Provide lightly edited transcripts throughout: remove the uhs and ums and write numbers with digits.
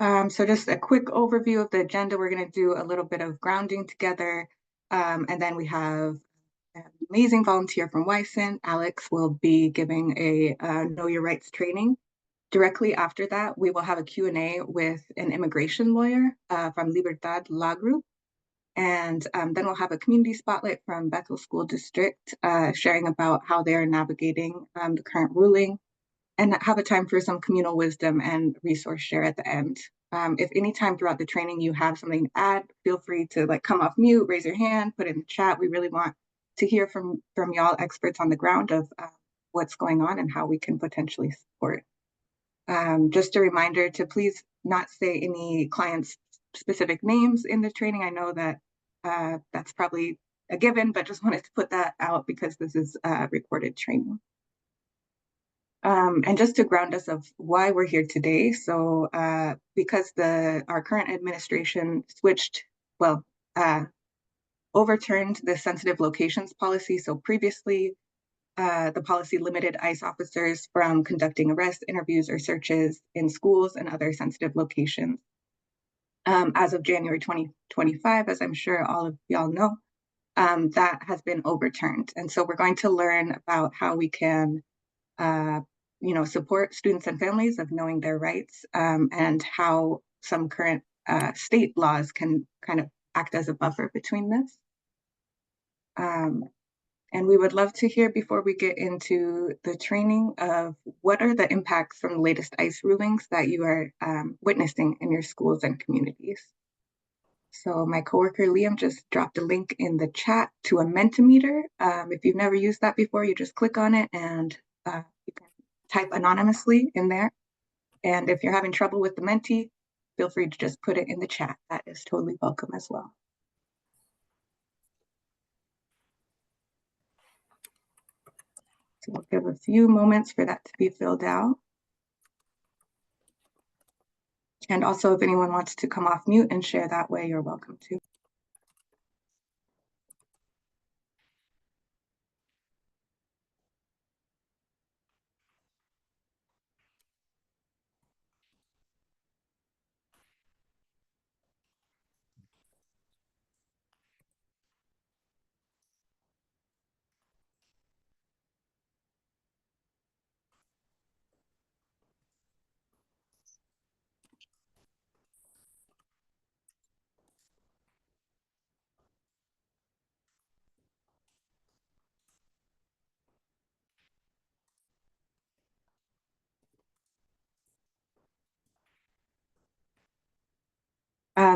So just a quick overview of the agenda. We're going to do a little bit of grounding together. And then we have an amazing volunteer from WAISN. Alex will be giving a Know Your Rights training. Directly after that, we will have a Q&A with an immigration lawyer from Libertad Law Group. And then we'll have a community spotlight from Bethel School District sharing about how they're navigating the current ruling, and have a time for some communal wisdom and resource share at the end. If any time throughout the training you have something to add, feel free to come off mute, raise your hand, put it in the chat. We really want to hear from y'all experts on the ground of what's going on and how we can potentially support. Just a reminder to please not say any clients' specific names in the training. I know that that's probably a given, but just wanted to put that out because this is recorded training. And just to ground us of why we're here today. So because our current administration overturned the sensitive locations policy. So previously, the policy limited ICE officers from conducting arrests, interviews, or searches in schools and other sensitive locations. As of January 2025, as I'm sure all of y'all know, that has been overturned. And so we're going to learn about how we can support students and families of knowing their rights, and how some current state laws can kind of act as a buffer between this. And we would love to hear, before we get into the training, of what are the impacts from the latest ICE rulings that you are witnessing in your schools and communities. So my coworker Liam just dropped a link in the chat to a Mentimeter. If you've never used that before, you just click on it and you can type anonymously in there. And if you're having trouble with the Menti, feel free to just put it in the chat. That is totally welcome as well. So we'll give a few moments for that to be filled out. And also, if anyone wants to come off mute and share that way, you're welcome to.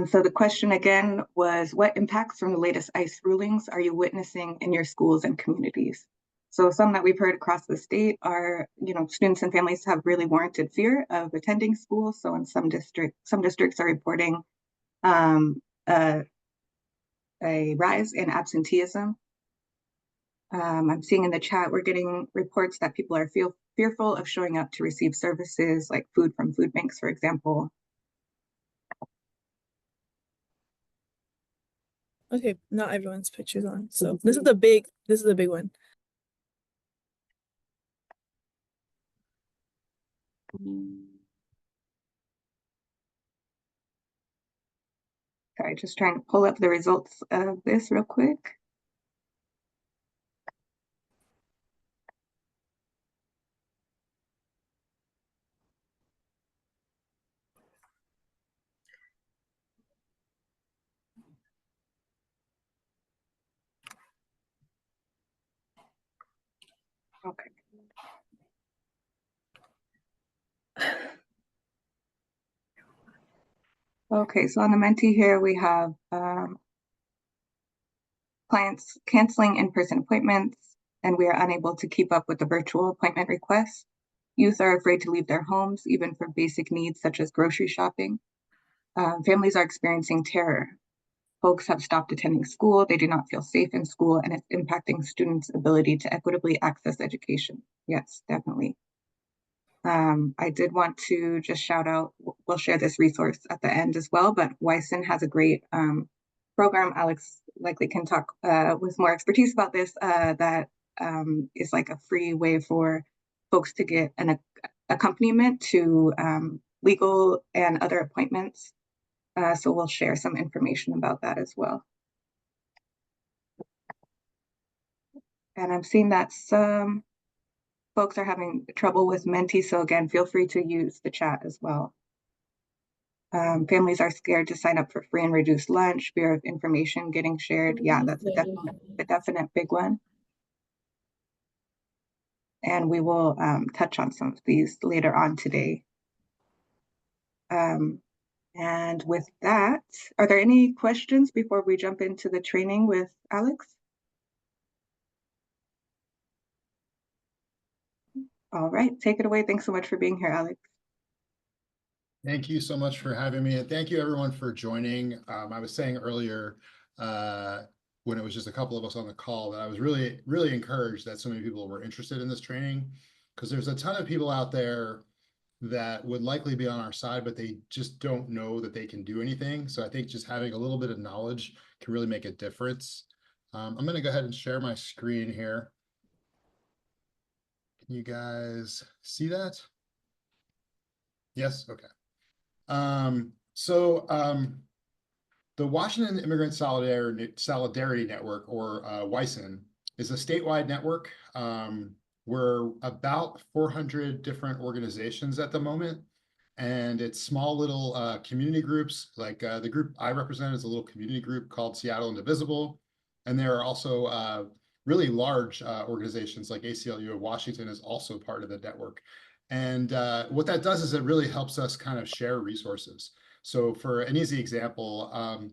So the question again was, what impacts from the latest ICE rulings are you witnessing in your schools and communities? So some that we've heard across the state are, students and families have really warranted fear of attending school. So in some districts are reporting a rise in absenteeism. I'm seeing in the chat, we're getting reports that people are fearful of showing up to receive services like food from food banks, for example. Okay, not everyone's picture's on. So this is the big one. Sorry, just trying to pull up the results of this real quick. Okay. Okay, so on the Menti here, we have clients canceling in-person appointments, and we are unable to keep up with the virtual appointment requests. Youth are afraid to leave their homes, even for basic needs such as grocery shopping. Families are experiencing terror. Folks have stopped attending school. They do not feel safe in school, and it's impacting students' ability to equitably access education. Yes, definitely. I did want to just shout out, we'll share this resource at the end as well, but WAISN has a great program. Alex likely can talk with more expertise about this, that is like a free way for folks to get an accompaniment to legal and other appointments. So we'll share some information about that as well. And I'm seeing that some folks are having trouble with Menti, so again, feel free to use the chat as well. Families are scared to sign up for free and reduced lunch, fear of information getting shared. Yeah, that's a definite big one. And we will touch on some of these later on today. And with that, are there any questions before we jump into the training with Alex? All right, take it away. Thanks so much for being here, Alex. Thank you so much for having me, and thank you everyone for joining. I was saying earlier when it was just a couple of us on the call that I was really, really encouraged that so many people were interested in this training, because there's a ton of people out there that would likely be on our side, but they just don't know that they can do anything. So I think just having a little bit of knowledge can really make a difference. I'm going to go ahead and share my screen here. Can you guys see that? Yes, okay. The Washington Immigrant Solidarity Network, or WAISN, is a statewide network. We're about 400 different organizations at the moment, and it's small little community groups. Like the group I represent is a little community group called Seattle Indivisible, and there are also really large organizations like ACLU of Washington is also part of the network. And what that does is it really helps us kind of share resources. So for an easy example,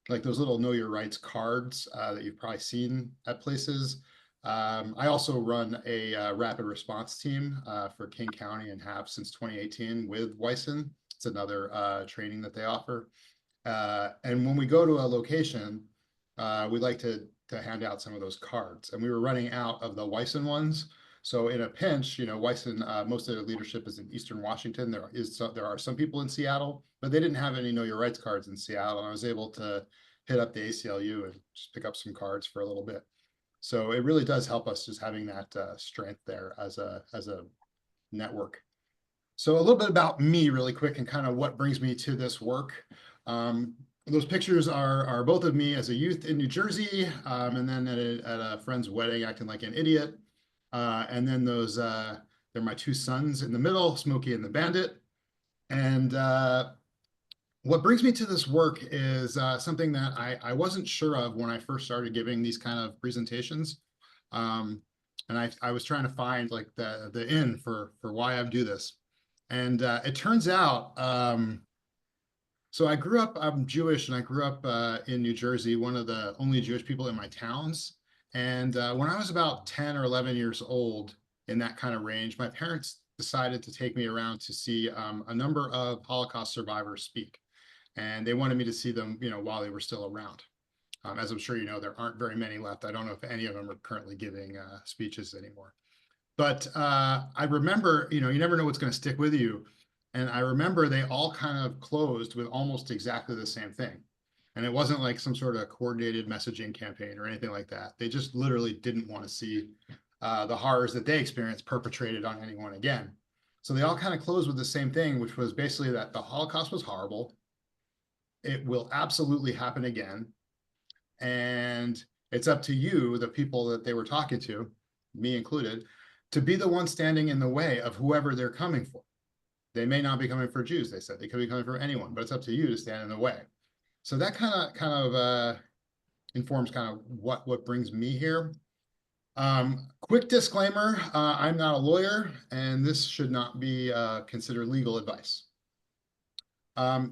like those little Know Your Rights cards that you've probably seen at places. I also run a rapid response team for King County and have since 2018 with WAISN. It's another training that they offer. And when we go to a location, we like to hand out some of those cards. And we were running out of the WAISN ones. So in a pinch, you know, WAISN, most of their leadership is in Eastern Washington. There are some people in Seattle, but they didn't have any Know Your Rights cards in Seattle. And I was able to hit up the ACLU and just pick up some cards for a little bit. So it really does help us just having that strength there as a network. So a little bit about me really quick and kind of what brings me to this work. Those pictures are both of me as a youth in New Jersey, and then at a friend's wedding acting like an idiot. And then those, they're my two sons in the middle, Smokey and the Bandit. And what brings me to this work is something that I wasn't sure of when I first started giving these kind of presentations. And I was trying to find like the in for why I do this. And it turns out, so I grew up, I'm Jewish, and I grew up in New Jersey, one of the only Jewish people in my towns. And when I was about 10 or 11 years old, in that kind of range, my parents decided to take me around to see a number of Holocaust survivors speak. And they wanted me to see them, you know, while they were still around. As I'm sure you know, there aren't very many left. I don't know if any of them are currently giving speeches anymore. But I remember, you know, you never know what's going to stick with you. And I remember they all kind of closed with almost exactly the same thing. And it wasn't like some sort of coordinated messaging campaign or anything like that. They just literally didn't want to see the horrors that they experienced perpetrated on anyone again. So they all kind of closed with the same thing, which was basically that the Holocaust was horrible. It will absolutely happen again. And it's up to you, the people that they were talking to, me included, to be the one standing in the way of whoever they're coming for. They may not be coming for Jews, they said. They could be coming for anyone, but it's up to you to stand in the way. So that kind of informs kind of what brings me here. Quick disclaimer, I'm not a lawyer, and this should not be considered legal advice.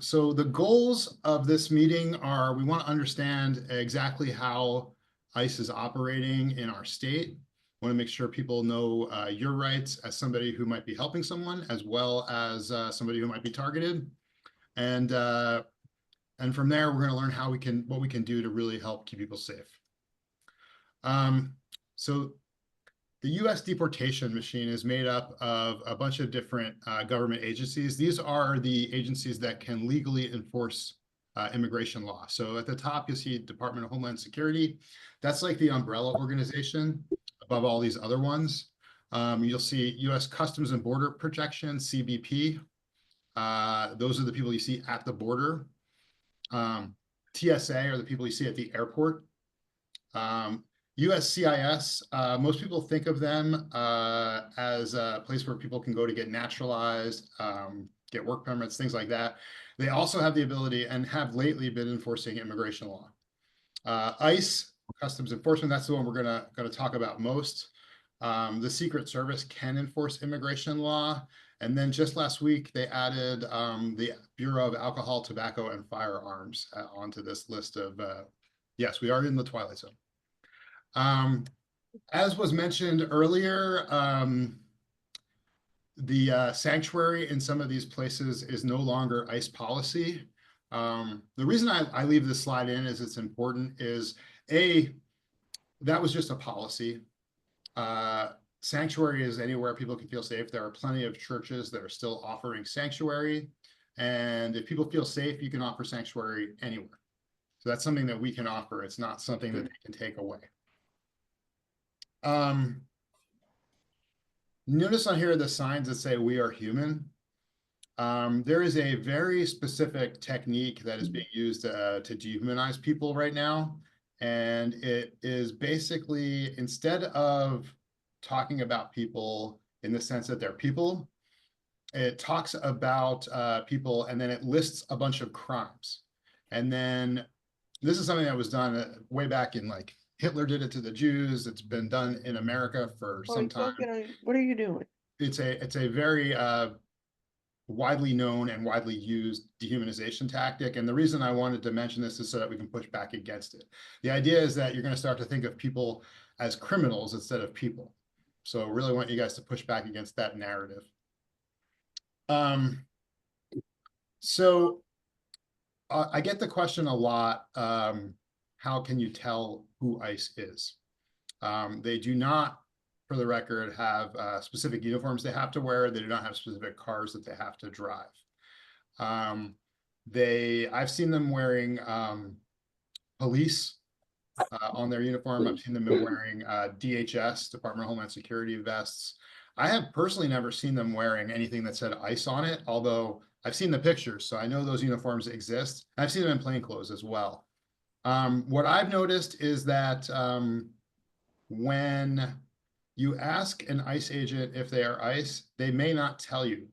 So the goals of this meeting are, we want to understand exactly how ICE is operating in our state. We want to make sure people know your rights as somebody who might be helping someone, as well as somebody who might be targeted. And from there, we're going to learn how what we can do to really help keep people safe. So the U.S. deportation machine is made up of a bunch of different government agencies. These are the agencies that can legally enforce immigration law. So at the top, you see Department of Homeland Security. That's like the umbrella organization above all these other ones. You'll see U.S. Customs and Border Protection, CBP. Those are the people you see at the border. TSA are the people you see at the airport. USCIS, most people think of them as a place where people can go to get naturalized, get work permits, things like that. They also have the ability and have lately been enforcing immigration law. ICE, Customs Enforcement, that's the one we're gonna talk about most. The Secret Service can enforce immigration law. And then just last week, they added the Bureau of Alcohol, Tobacco, and Firearms onto this list of, yes, we are in the Twilight Zone. As was mentioned earlier, the sanctuary in some of these places is no longer ICE policy. The reason I leave this slide in is it's important is that was just a policy. Sanctuary is anywhere people can feel safe. There are plenty of churches that are still offering sanctuary. And if people feel safe, you can offer sanctuary anywhere. So that's something that we can offer. It's not something that they can take away. Notice on here the signs that say "We are human." There is a very specific technique that is being used to dehumanize people right now. And it is basically, instead of talking about people in the sense that they're people, it talks about people and then it lists a bunch of crimes. And then this is something that was done way back in, like, Hitler did it to the Jews. It's been done in America for some time. What are you doing? It's a very widely known and widely used dehumanization tactic. And the reason I wanted to mention this is so that we can push back against it. The idea is that you're going to start to think of people as criminals instead of people. So I really want you guys to push back against that narrative. I get the question a lot, how can you tell who ICE is? They do not, for the record, have specific uniforms they have to wear. They do not have specific cars that they have to drive. I've seen them wearing police on their uniform. I've seen them wearing DHS, Department of Homeland Security vests. I have personally never seen them wearing anything that said ICE on it, although I've seen the pictures, so I know those uniforms exist. I've seen them in plain clothes as well. What I've noticed is that when you ask an ICE agent if they are ICE, they may not tell you.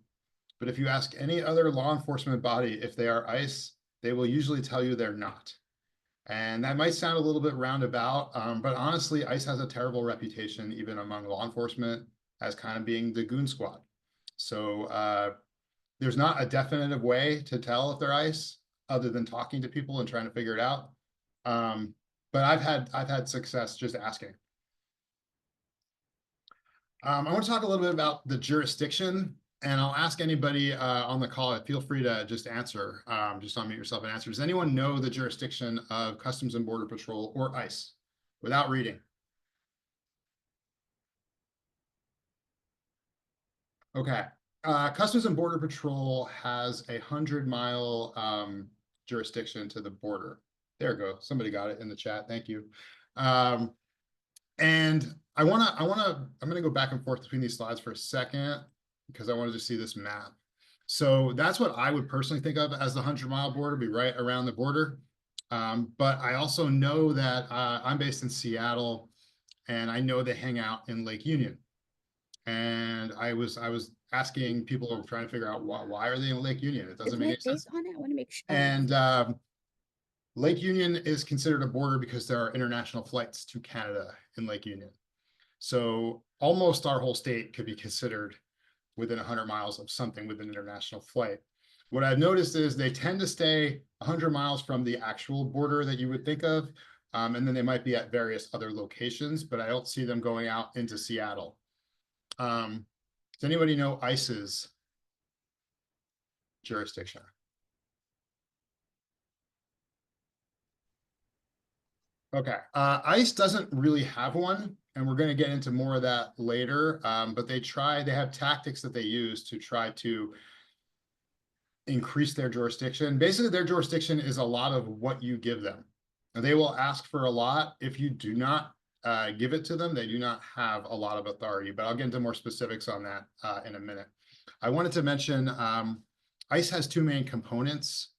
But if you ask any other law enforcement body if they are ICE, they will usually tell you they're not. And that might sound a little bit roundabout, but honestly, ICE has a terrible reputation, even among law enforcement, as kind of being the goon squad. So there's not a definitive way to tell if they're ICE other than talking to people and trying to figure it out. But I've had success just asking. I want to talk a little bit about the jurisdiction, and I'll ask anybody on the call, feel free to just answer, just unmute yourself and answer. Does anyone know the jurisdiction of Customs and Border Patrol or ICE without reading? Okay. Customs and Border Patrol has a 100-mile jurisdiction to the border. There we go. Somebody got it in the chat. Thank you. And I'm gonna go back and forth between these slides for a second because I wanted to see this map. So that's what I would personally think of as the 100-mile border, be right around the border. But I also know that I'm based in Seattle, and I know they hang out in Lake Union. And I was asking people, trying to figure out why are they in Lake Union? It doesn't make any sense. On it? I want to make sure. And Lake Union is considered a border because there are international flights to Canada in Lake Union. So almost our whole state could be considered within 100 miles of something with an international flight. What I've noticed is they tend to stay 100 miles from the actual border that you would think of. And then they might be at various other locations, but I don't see them going out into Seattle. Does anybody know ICE's jurisdiction? Okay, ICE doesn't really have one, and we're going to get into more of that later, but they have tactics that they use to try to increase their jurisdiction. Basically, their jurisdiction is a lot of what you give them. And they will ask for a lot. If you do not give it to them, they do not have a lot of authority, but I'll get into more specifics on that in a minute. I wanted to mention ICE has two main components.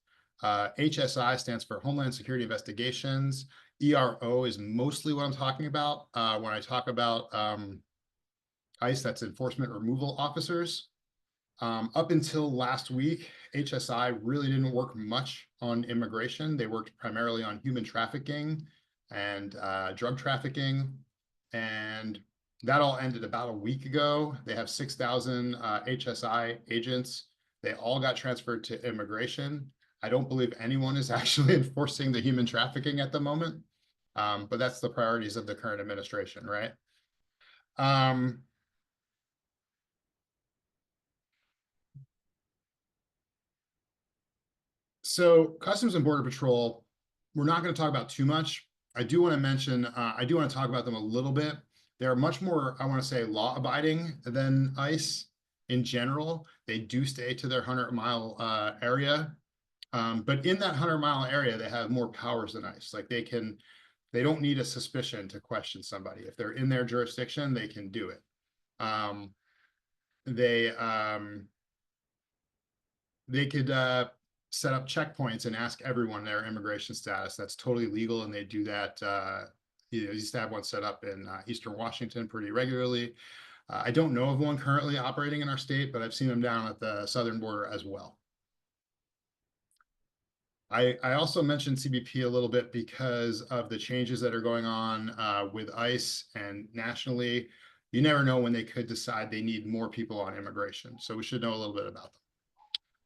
HSI stands for Homeland Security Investigations. ERO is mostly what I'm talking about. When I talk about ICE, that's Enforcement Removal Officers. Up until last week, HSI really didn't work much on immigration. They worked primarily on human trafficking and drug trafficking. And that all ended about a week ago. They have 6,000 HSI agents. They all got transferred to immigration. I don't believe anyone is actually enforcing the human trafficking at the moment, but that's the priorities of the current administration, right? So Customs and Border Patrol, we're not going to talk about too much. I do want to mention, I do want to talk about them a little bit. They're much more, I want to say, law-abiding than ICE in general. They do stay to their 100-mile area. But in that 100-mile area, they have more powers than ICE. Like they don't need a suspicion to question somebody. If they're in their jurisdiction, they can do it. They could set up checkpoints and ask everyone their immigration status. That's totally legal, and they do that. You used to have one set up in Eastern Washington pretty regularly. I don't know of one currently operating in our state, but I've seen them down at the southern border as well. I also mentioned CBP a little bit because of the changes that are going on with ICE and nationally. You never know when they could decide they need more people on immigration. So we should know a little bit about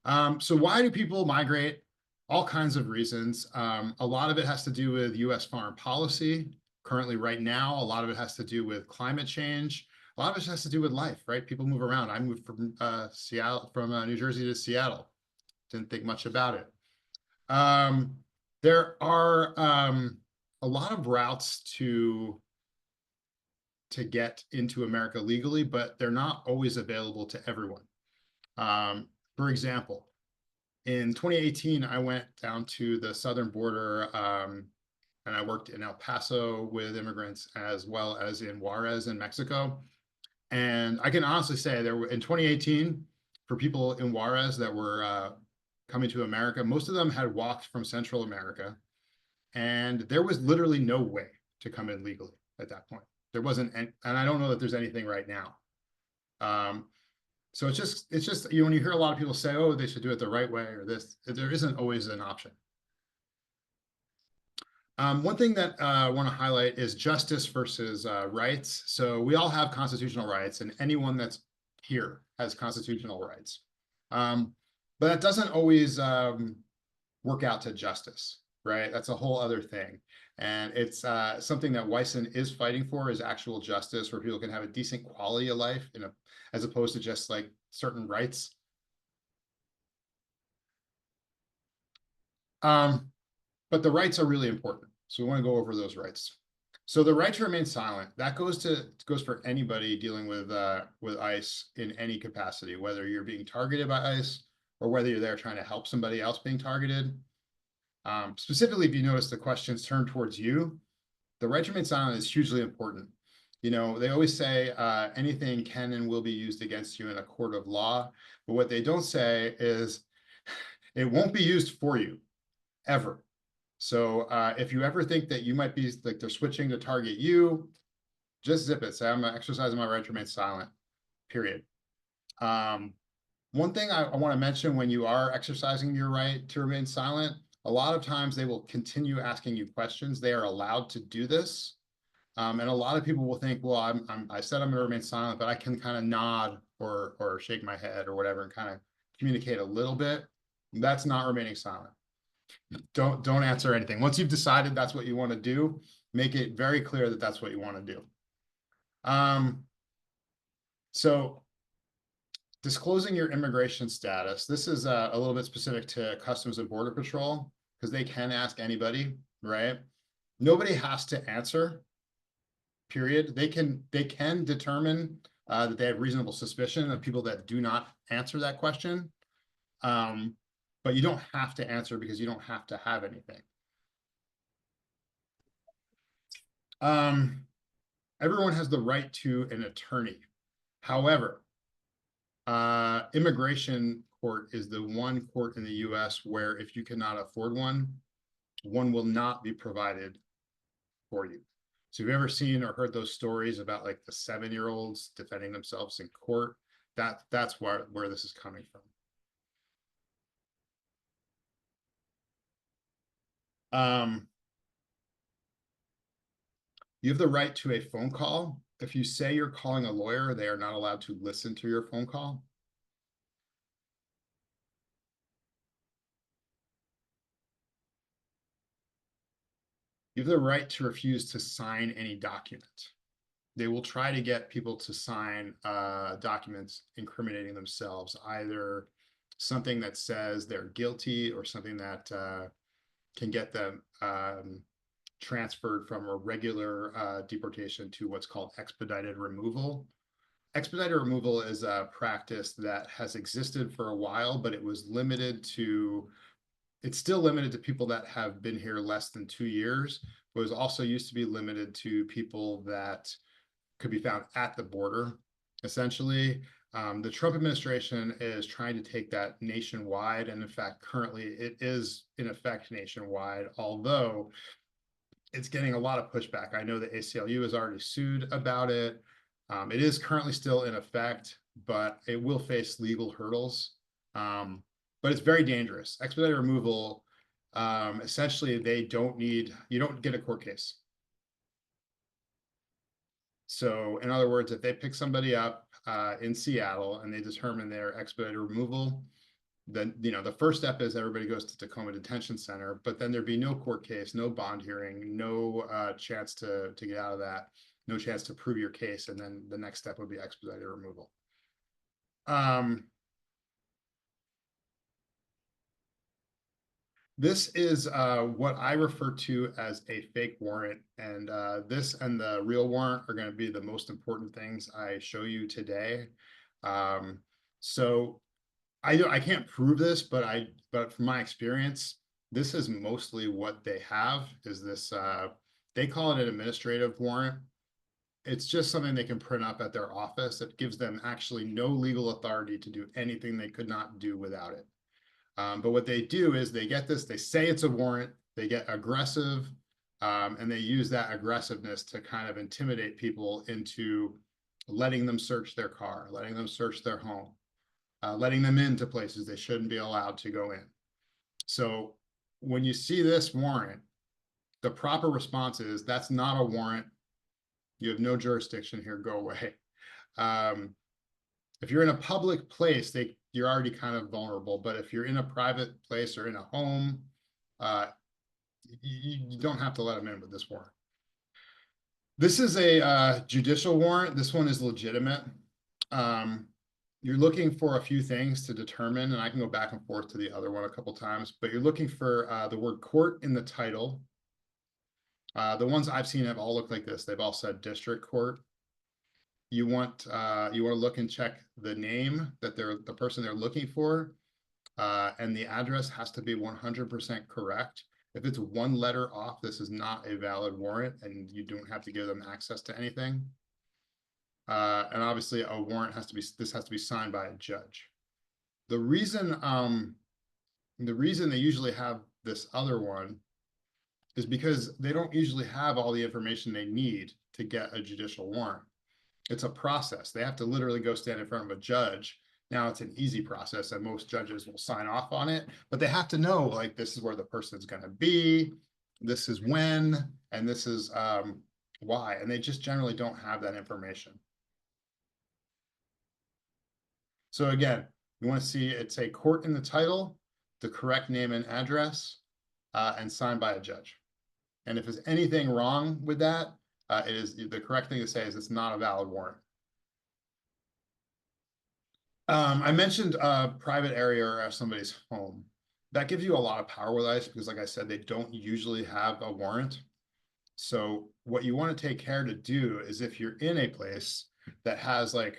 them. So why do people migrate? All kinds of reasons. A lot of it has to do with U.S. foreign policy. Currently, right now, a lot of it has to do with climate change. A lot of it has to do with life, right? People move around. I moved from New Jersey to Seattle. Didn't think much about it. There are a lot of routes to get into America legally, but they're not always available to everyone. For example, in 2018, I went down to the southern border and I worked in El Paso with immigrants as well as in Juarez in Mexico. And I can honestly say there were, in 2018, for people in Juarez that were coming to America, most of them had walked from Central America, and there was literally no way to come in legally at that point. There wasn't, and I don't know that there's anything right now. So it's just, you know, when you hear a lot of people say, oh, they should do it the right way or this, there isn't always an option. One thing that I want to highlight is justice versus rights. So we all have constitutional rights, and anyone that's here has constitutional rights. But that doesn't always work out to justice, right? That's a whole other thing. And it's something that WAISN is fighting for, is actual justice, where people can have a decent quality of life, as opposed to just like certain rights. But the rights are really important. So we want to go over those rights. So the right to remain silent, that goes for anybody dealing with ICE in any capacity, whether you're being targeted by ICE or whether you're there trying to help somebody else being targeted. Specifically, if you notice the questions turned towards you, the right to remain silent is hugely important. You know, they always say anything can and will be used against you in a court of law. But what they don't say is it won't be used for you, ever. So if you ever think that you might be like they're switching to target you, just zip it. Say, I'm exercising my right to remain silent, period. One thing I want to mention, when you are exercising your right to remain silent, a lot of times they will continue asking you questions. They are allowed to do this. And a lot of people will think, well, I said I'm going to remain silent, but I can kind of nod or shake my head or whatever and kind of communicate a little bit. That's not remaining silent. Don't answer anything. Once you've decided that's what you want to do, make it very clear that that's what you want to do. So disclosing your immigration status, this is a little bit specific to Customs and Border Patrol, because they can ask anybody, right? Nobody has to answer, period. They can determine that they have reasonable suspicion of people that do not answer that question. But you don't have to answer, because you don't have to have anything. Everyone has the right to an attorney. However, immigration court is the one court in the US where if you cannot afford one, one will not be provided for you. So if you've ever seen or heard those stories about like the 7-year-olds defending themselves in court, that's where this is coming from. You have the right to a phone call. If you say you're calling a lawyer, they are not allowed to listen to your phone call. You have the right to refuse to sign any document. They will try to get people to sign documents incriminating themselves, either something that says they're guilty or something that can get them transferred from a regular deportation to what's called expedited removal. Expedited removal is a practice that has existed for a while, but it was limited to, it's still limited to people that have been here less than 2 years, but it was also used to be limited to people that could be found at the border, essentially. The Trump administration is trying to take that nationwide, and in fact, currently it is in effect nationwide, although it's getting a lot of pushback. I know the ACLU has already sued about it. It is currently still in effect, but it will face legal hurdles. But it's very dangerous. Expedited removal, essentially, you don't get a court case. So in other words, if they pick somebody up in Seattle and they determine their expedited removal, then the first step is everybody goes to Tacoma Detention Center, but then there'd be no court case, no bond hearing, no chance to get out of that, no chance to prove your case, and then the next step would be expedited removal. This is what I refer to as a fake warrant, and this and the real warrant are going to be the most important things I show you today. So I can't prove this, but from my experience, this is mostly what they have. Is this they call it an administrative warrant. It's just something they can print up at their office that gives them actually no legal authority to do anything they could not do without it. But what they do is they get this, they say it's a warrant, they get aggressive, and they use that aggressiveness to kind of intimidate people into letting them search their car, letting them search their home, letting them into places they shouldn't be allowed to go in. So when you see this warrant, the proper response is, that's not a warrant. You have no jurisdiction here, go away. If you're in a public place, you're already kind of vulnerable, but if you're in a private place or in a home, you don't have to let them in with this warrant. This is a judicial warrant. This one is legitimate. You're looking for a few things to determine, and I can go back and forth to the other one a couple times, but you're looking for the word court in the title. The ones I've seen have all looked like this. They've all said district court. You want to look and check the name that the person they're looking for, and the address has to be 100% correct. If it's one letter off, this is not a valid warrant, and you don't have to give them access to anything. And obviously, a warrant has to be signed by a judge. The reason they usually have this other one is because they don't usually have all the information they need to get a judicial warrant. It's a process. They have to literally go stand in front of a judge. Now it's an easy process and most judges will sign off on it, but they have to know, like, this is where the person's going to be, this is when, and this is why. And they just generally don't have that information. So again, you want to see it say court in the title, the correct name and address, and signed by a judge. And if there's anything wrong with that, it is the correct thing to say is it's not a valid warrant. I mentioned a private area or somebody's home. That gives you a lot of power with ICE because, like I said, they don't usually have a warrant. So what you want to take care to do is, if you're in a place that has, like,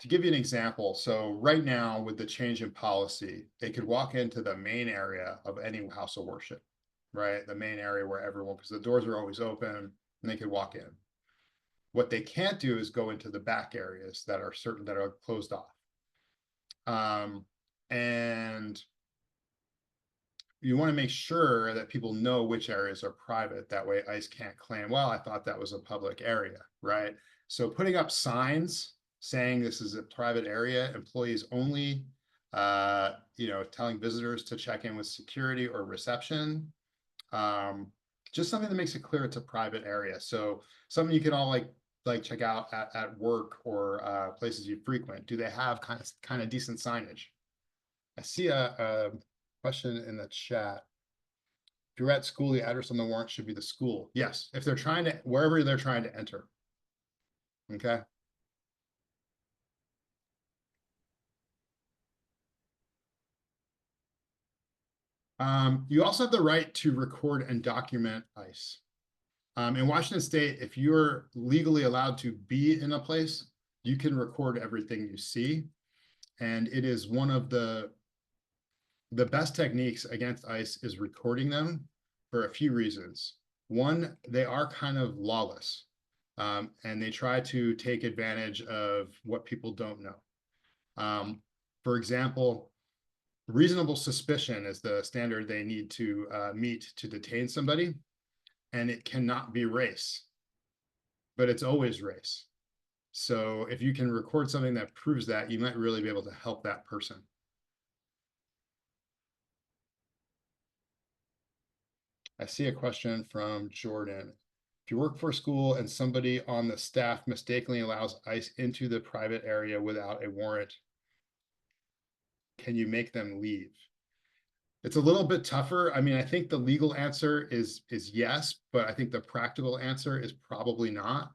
to give you an example, so right now with the change in policy, they could walk into the main area of any house of worship, right? The main area where everyone, because the doors are always open, and they could walk in. What they can't do is go into the back areas that are closed off. And you want to make sure that people know which areas are private. That way ICE can't claim, well, I thought that was a public area, right? So putting up signs saying this is a private area, employees only, telling visitors to check in with security or reception, just something that makes it clear it's a private area. So something you can all like check out at work or places you frequent. Do they have kind of decent signage? I see a question in the chat. If you're at school, the address on the warrant should be the school. Yes, if they're trying to, wherever they're trying to enter. Okay. You also have the right to record and document ICE. In Washington State, if you're legally allowed to be in a place, you can record everything you see. And it is one of the best techniques against ICE is recording them for a few reasons. One, they are kind of lawless, and they try to take advantage of what people don't know. For example, reasonable suspicion is the standard they need to meet to detain somebody, and it cannot be race, but it's always race. So if you can record something that proves that, you might really be able to help that person. I see a question from Jordan. If you work for a school and somebody on the staff mistakenly allows ICE into the private area without a warrant, can you make them leave? It's a little bit tougher. I mean, I think the legal answer is yes, but I think the practical answer is probably not.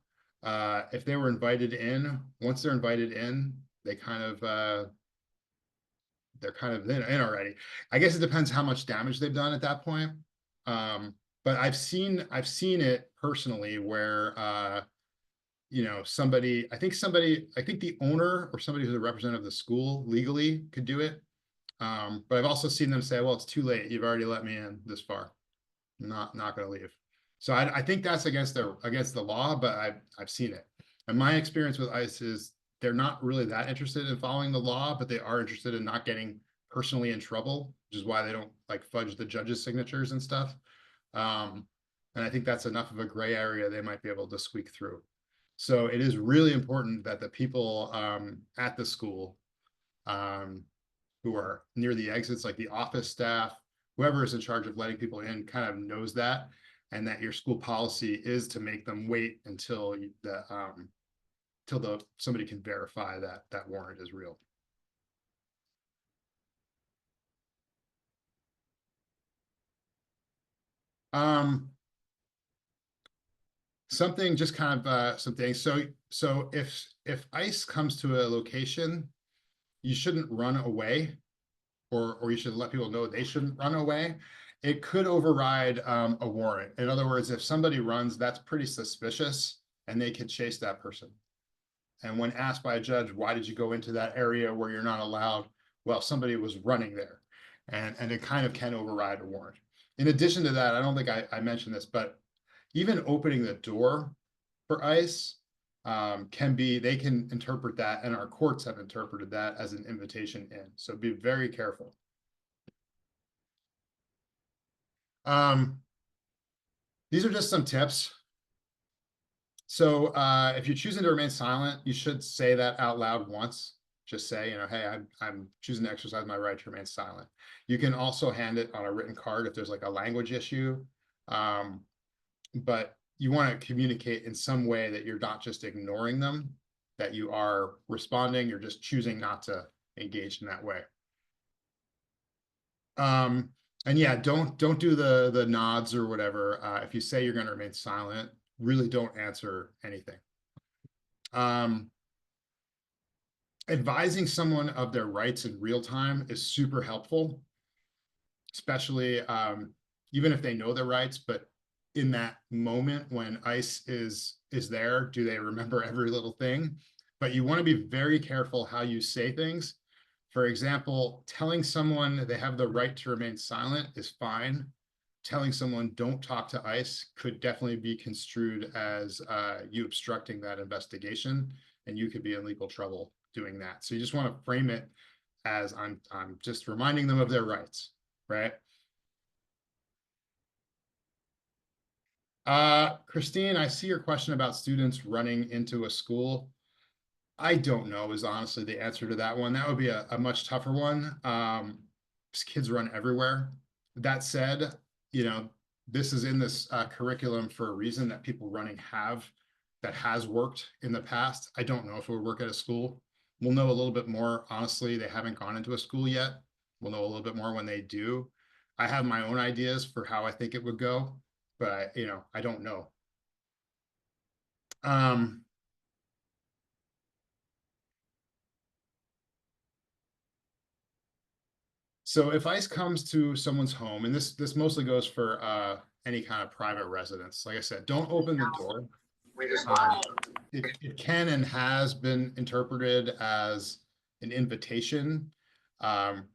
If they were invited in, once they're invited in, they're kind of in already. I guess it depends how much damage they've done at that point. But I've seen it personally where I think the owner or somebody who's a representative of the school legally could do it. But I've also seen them say, well, it's too late. You've already let me in this far. I'm not going to leave. So I think that's against the law, but I've seen it. And my experience with ICE is they're not really that interested in following the law, but they are interested in not getting personally in trouble, which is why they don't like fudge the judges' signatures and stuff. And I think that's enough of a gray area they might be able to squeak through. So it is really important that the people at the school who are near the exits, like the office staff, whoever is in charge of letting people in kind of knows that, and that your school policy is to make them wait until somebody can verify that warrant is real. Something just kind of something. So if ICE comes to a location, you shouldn't run away, or you should let people know they shouldn't run away. It could override a warrant. In other words, if somebody runs, that's pretty suspicious, and they could chase that person. And when asked by a judge, why did you go into that area where you're not allowed? Well, somebody was running there, and it kind of can override a warrant. In addition to that, I don't think I mentioned this, but even opening the door for ICE they can interpret that, and our courts have interpreted that as an invitation in. So be very careful. These are just some tips. So if you're choosing to remain silent, you should say that out loud once. Just say, hey, I'm choosing to exercise my right to remain silent. You can also hand it on a written card if there's like a language issue. But you want to communicate in some way that you're not just ignoring them, that you are responding, you're just choosing not to engage in that way. And yeah, don't do the nods or whatever. If you say you're going to remain silent, really don't answer anything. Advising someone of their rights in real time is super helpful, especially even if they know their rights, but in that moment when ICE is there, do they remember every little thing? But you want to be very careful how you say things. For example, telling someone they have the right to remain silent is fine. Telling someone don't talk to ICE could definitely be construed as you obstructing that investigation, and you could be in legal trouble doing that. So you just want to frame it as I'm just reminding them of their rights, right? Christine, I see your question about students running into a school. I don't know is honestly the answer to that one. That would be a much tougher one. Kids run everywhere. That said, you know, this is in this curriculum for a reason that people running that has worked in the past. I don't know if it would work at a school. We'll know a little bit more. Honestly, they haven't gone into a school yet. We'll know a little bit more when they do. I have my own ideas for how I think it would go, but I don't know. So if ICE comes to someone's home, and this mostly goes for any kind of private residence, like I said, don't open the door. It can and has been interpreted as an invitation. And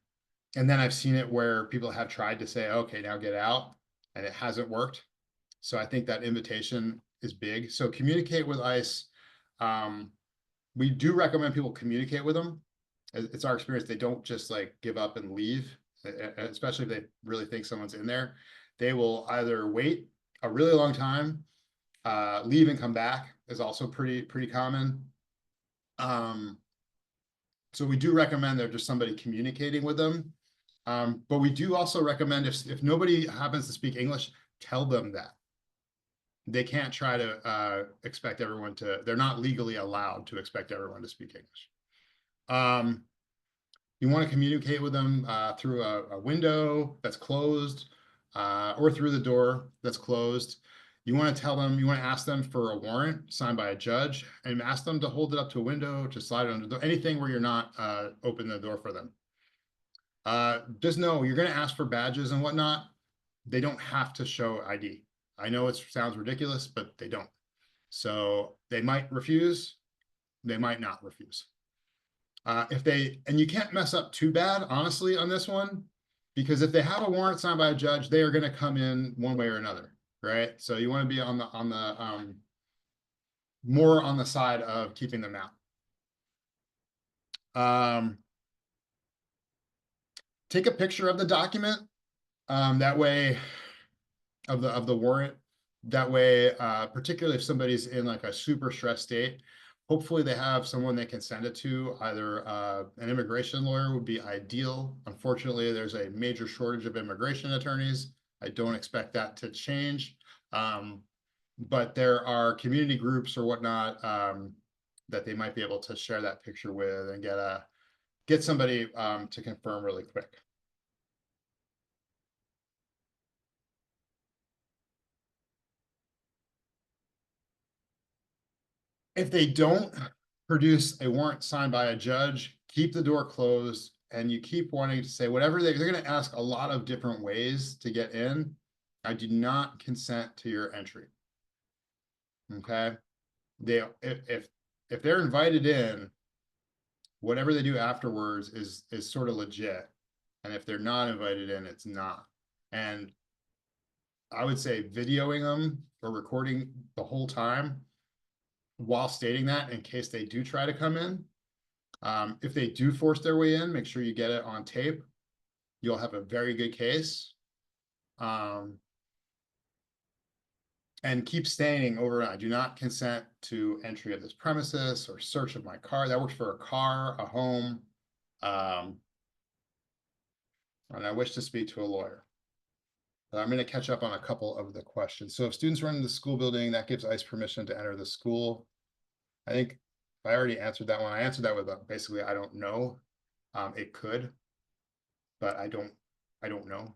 then I've seen it where people have tried to say, okay, now get out, and it hasn't worked. So I think that invitation is big. So communicate with ICE. We do recommend people communicate with them. It's our experience, they don't just like give up and leave, especially if they really think someone's in there. They will either wait a really long time, leave and come back is also pretty common. So we do recommend there's just somebody communicating with them. But we do also recommend if nobody happens to speak English, tell them that. They can't try to expect everyone to, they're not legally allowed to expect everyone to speak English. You want to communicate with them through a window that's closed or through the door that's closed. You want to tell them, you want to ask them for a warrant signed by a judge and ask them to hold it up to a window, to slide it under the door, anything where you're not opening the door for them. Just know you're going to ask for badges and whatnot. They don't have to show ID. I know it sounds ridiculous, but they don't. So they might refuse, they might not refuse. And you can't mess up too bad, honestly, on this one, because if they have a warrant signed by a judge, they are going to come in one way or another, right? So you want to be on the more on the side of keeping them out. Take a picture of the document, that way, of the warrant. That way, particularly if somebody's in like a super stressed state, hopefully they have someone they can send it to. Either an immigration lawyer would be ideal. Unfortunately, there's a major shortage of immigration attorneys. I don't expect that to change. But there are community groups or whatnot that they might be able to share that picture with and get somebody to confirm really quick. If they don't produce a warrant signed by a judge, keep the door closed, and you keep wanting to say whatever they're going to ask a lot of different ways to get in. I do not consent to your entry. Okay, if they're invited in, whatever they do afterwards is sort of legit, and if they're not invited in, it's not. And I would say videoing them or recording the whole time while stating that in case they do try to come in. If they do force their way in, make sure you get it on tape. You'll have a very good case. And keep stating over and I do not consent to entry of this premises or search of my car. That works for a car, a home. And I wish to speak to a lawyer. I'm going to catch up on a couple of the questions. So if students run in the school building, that gives ICE permission to enter the school. I think I already answered that one. I answered that with basically, I don't know. It could, but I don't know.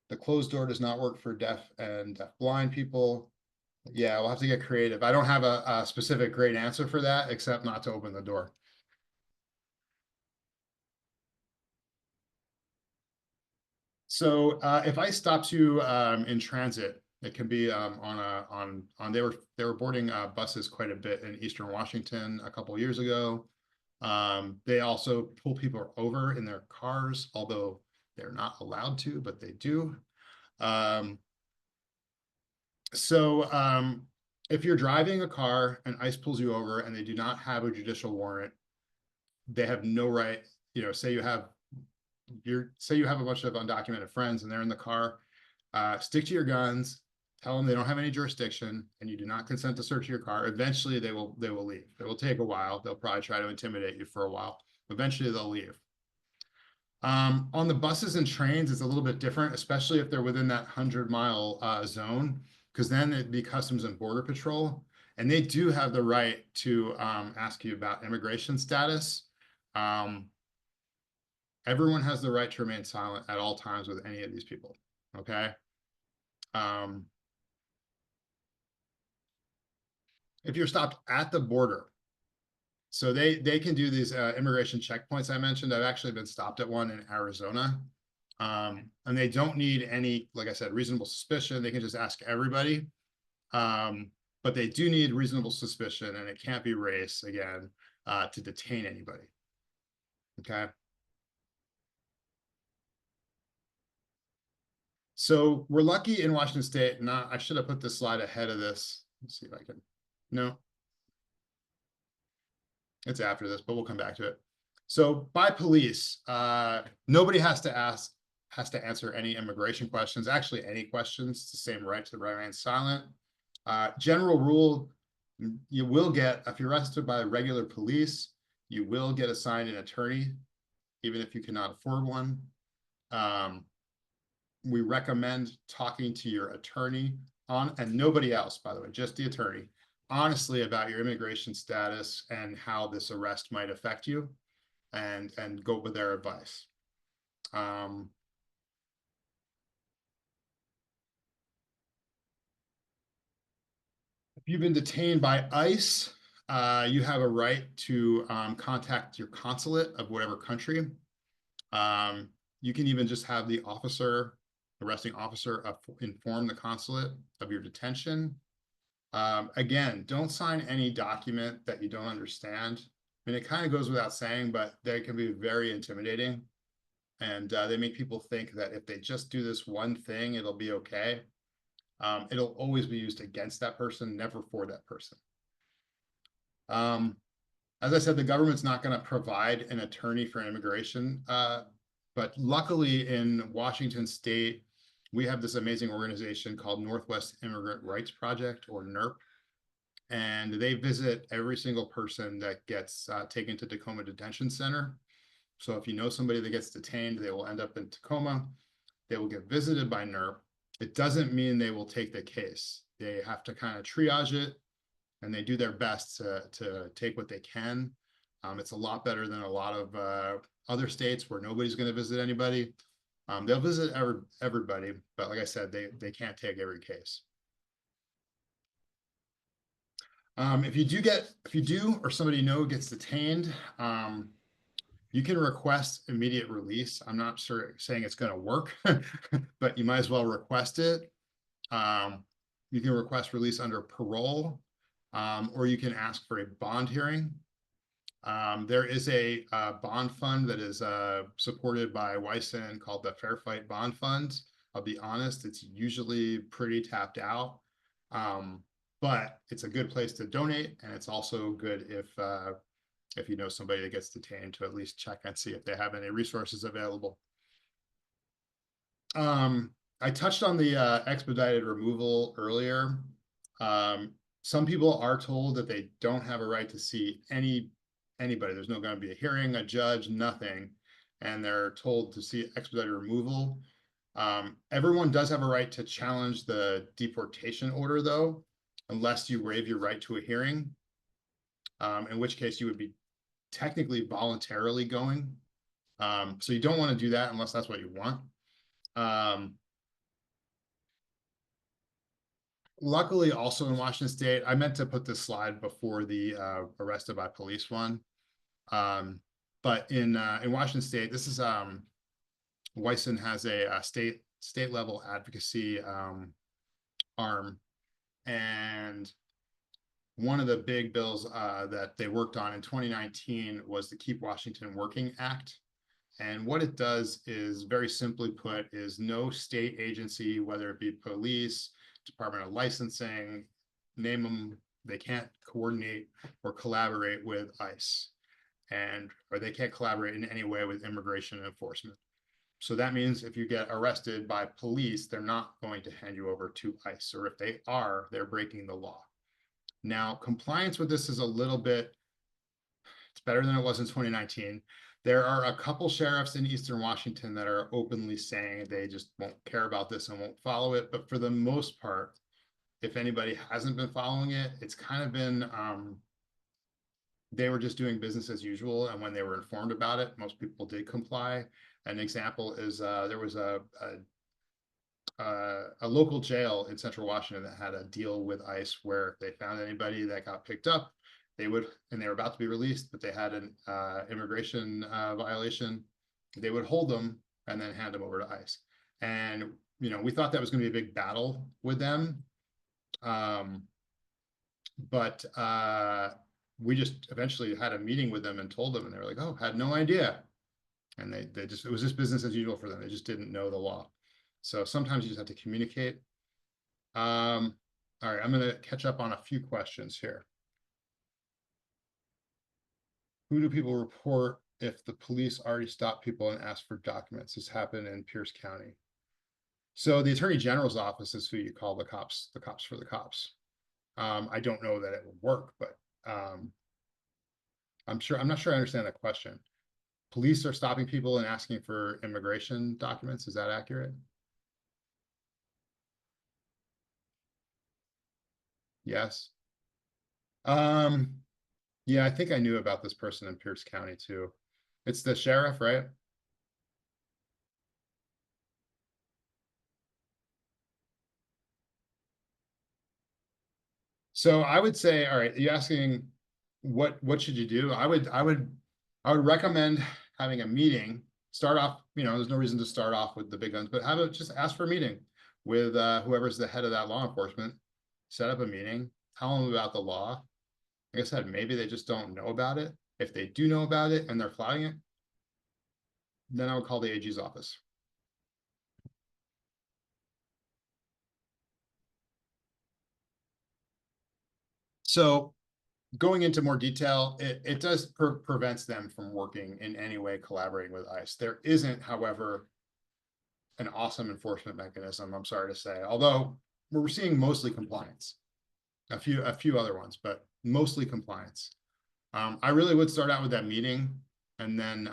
The closed door does not work for deaf and deaf-blind people. Yeah, we'll have to get creative. I don't have a specific great answer for that, except not to open the door. So if ICE stops you in transit, it can be they were boarding buses quite a bit in Eastern Washington a couple years ago. They also pull people over in their cars, although they're not allowed to, but they do. if you're driving a car and ICE pulls you over and they do not have a judicial warrant, they have no right, you know, say you have a bunch of undocumented friends and they're in the car, stick to your guns, tell them they don't have any jurisdiction and you do not consent to search your car. Eventually they will leave. It will take a while. They'll probably try to intimidate you for a while. Eventually they'll leave. On the buses and trains, it's a little bit different, especially if they're within that 100-mile zone, because then it'd be Customs and Border Patrol, and they do have the right to ask you about immigration status. Everyone has the right to remain silent at all times with any of these people, okay? If you're stopped at the border, so they can do these immigration checkpoints I mentioned. I've actually been stopped at one in Arizona. And they don't need any, like I said, reasonable suspicion. They can just ask everybody. But they do need reasonable suspicion, and it can't be race, again, to detain anybody. Okay. So we're lucky in Washington State. I should have put this slide ahead of this. Let's see if I can. No. It's after this, but we'll come back to it. So by police, nobody has to answer any immigration questions, actually any questions. It's the same right to remain silent. General rule, you will get, if you're arrested by regular police, you will get assigned an attorney, even if you cannot afford one. We recommend talking to your attorney and nobody else, by the way, just the attorney, honestly about your immigration status and how this arrest might affect you, and go with their advice. If you've been detained by ICE, you have a right to contact your consulate of whatever country. You can even just have the arresting officer inform the consulate of your detention. Again, don't sign any document that you don't understand. I mean, it kind of goes without saying, but they can be very intimidating. And they make people think that if they just do this one thing, it'll be okay. It'll always be used against that person, never for that person. As I said, the government's not going to provide an attorney for immigration. But luckily in Washington State, we have this amazing organization called Northwest Immigrant Rights Project, or NIRP. And they visit every single person that gets taken to Tacoma Detention Center. So if you know somebody that gets detained, they will end up in Tacoma. They will get visited by NIRP. It doesn't mean they will take the case. They have to kind of triage it, and they do their best to take what they can. It's a lot better than a lot of other states where nobody's going to visit anybody. They'll visit everybody, but like I said, they can't take every case. If you do or somebody you know gets detained, you can request immediate release. I'm not saying it's going to work, but you might as well request it. You can request release under parole, or you can ask for a bond hearing. There is a bond fund that is supported by WAISN called the Fair Fight Bond Fund. I'll be honest, it's usually pretty tapped out, but it's a good place to donate, and it's also good if you know somebody that gets detained to at least check and see if they have any resources available. I touched on the expedited removal earlier. Some people are told that they don't have a right to see anybody. There's no going to be a hearing, a judge, nothing, and they're told to see expedited removal. Everyone does have a right to challenge the deportation order, though, unless you waive your right to a hearing, in which case you would be technically voluntarily going. So you don't want to do that unless that's what you want. Luckily, also in Washington State, I meant to put this slide before the arrested by police one. But in Washington State, this is WAISN has a state level advocacy arm, and one of the big bills that they worked on in 2019 was the Keep Washington Working Act. And what it does is, very simply put, is no state agency, whether it be police, Department of Licensing, name them, they can't coordinate or collaborate with ICE, or they can't collaborate in any way with immigration enforcement. So that means if you get arrested by police, they're not going to hand you over to ICE, or if they are, they're breaking the law. Now, compliance with this is a little bit, it's better than it was in 2019. There are a couple sheriffs in Eastern Washington that are openly saying they just won't care about this and won't follow it. But for the most part, if anybody hasn't been following it, it's kind of been, they were just doing business as usual. And when they were informed about it, most people did comply. An example is there was a local jail in Central Washington that had a deal with ICE where if they found anybody that got picked up, they would, and they were about to be released, but they had an immigration violation, they would hold them and then hand them over to ICE. And, you know, we thought that was going to be a big battle with them. But we just eventually had a meeting with them and told them, and they were like, oh, had no idea. And they just, it was just business as usual for them. They just didn't know the law. So sometimes you just have to communicate. All right, I'm going to catch up on a few questions here. Who do people report if the police already stop people and ask for documents? This happened in Pierce County. So the Attorney General's office is who you call the cops for the cops. I don't know that it would work, but I'm not sure I understand the question. Police are stopping people and asking for immigration documents. Is that accurate? Yes. Yeah, I think I knew about this person in Pierce County too. It's the sheriff, right? So I would say, all right, you're asking what should you do? I would recommend having a meeting. Start off, you know, there's no reason to start off with the big guns, but just ask for a meeting with whoever's the head of that law enforcement. Set up a meeting, tell them about the law. Like I said, maybe they just don't know about it. If they do know about it and they're flouting it, then I would call the AG's office. So going into more detail, it does prevents them from working in any way collaborating with ICE. There isn't, however, an awesome enforcement mechanism, I'm sorry to say, although we're seeing mostly compliance. A few other ones, but mostly compliance. I really would start out with that meeting, and then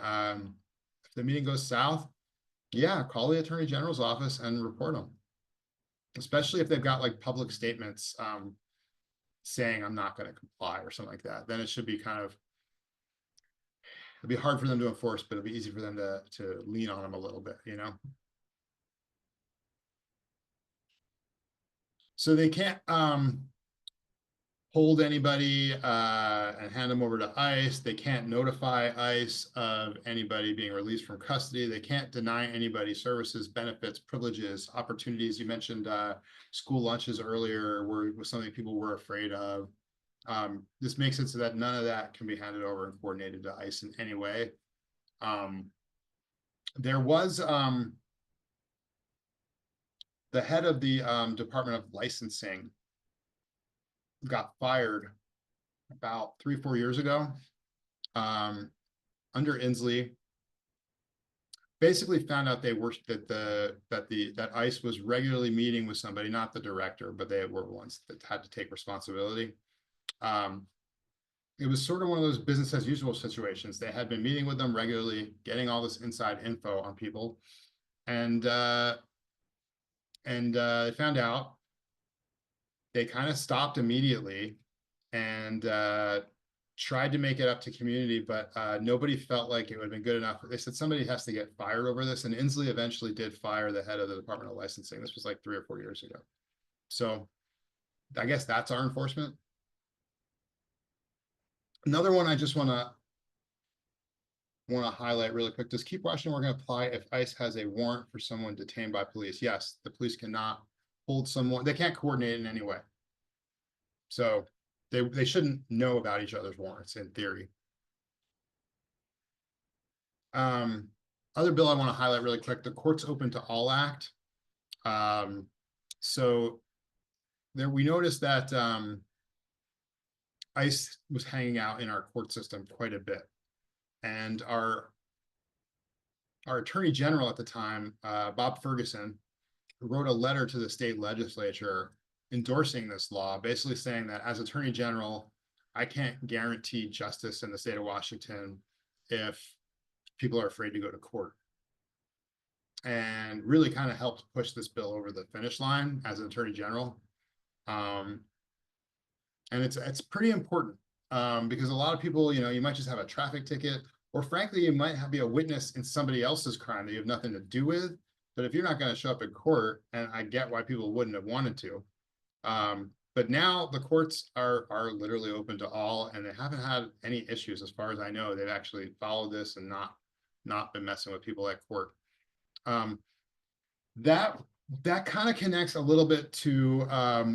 if the meeting goes south, yeah, call the Attorney General's office and report them. Especially if they've got like public statements saying I'm not going to comply or something like that. Then it should be kind of, it'd be hard for them to enforce, but it'd be easy for them to lean on them a little bit, you know. So they can't hold anybody and hand them over to ICE. They can't notify ICE of anybody being released from custody. They can't deny anybody services, benefits, privileges, opportunities. You mentioned school lunches earlier was something people were afraid of. This makes it so that none of that can be handed over and coordinated to ICE in any way. There was the head of the Department of Licensing got fired about 3-4 years ago under Inslee. Basically found out that ICE was regularly meeting with somebody, not the director, but they were ones that had to take responsibility. It was sort of one of those business as usual situations. They had been meeting with them regularly, getting all this inside info on people, and they found out. They kind of stopped immediately and tried to make it up to community, but nobody felt like it would have been good enough. They said somebody has to get fired over this, and Inslee eventually did fire the head of the Department of Licensing. This was like 3 or 4 years ago. So I guess that's our enforcement. Another one I just want to highlight really quick. Does Keep Washington Working apply if ICE has a warrant for someone detained by police? Yes, the police cannot hold someone. They can't coordinate in any way. So they shouldn't know about each other's warrants in theory. Other bill I want to highlight really quick, the Courts Open to All Act. So we noticed that ICE was hanging out in our court system quite a bit. And our attorney general at the time, Bob Ferguson, wrote a letter to the state legislature endorsing this law, basically saying that as attorney general, I can't guarantee justice in the state of Washington if people are afraid to go to court. And really kind of helped push this bill over the finish line as an attorney general. And it's pretty important because a lot of people, you might just have a traffic ticket, or frankly, you might be a witness in somebody else's crime that you have nothing to do with. But if you're not going to show up in court, and I get why people wouldn't have wanted to, but now the courts are literally open to all, and they haven't had any issues as far as I know. They've actually followed this and not been messing with people at court. That kind of connects a little bit to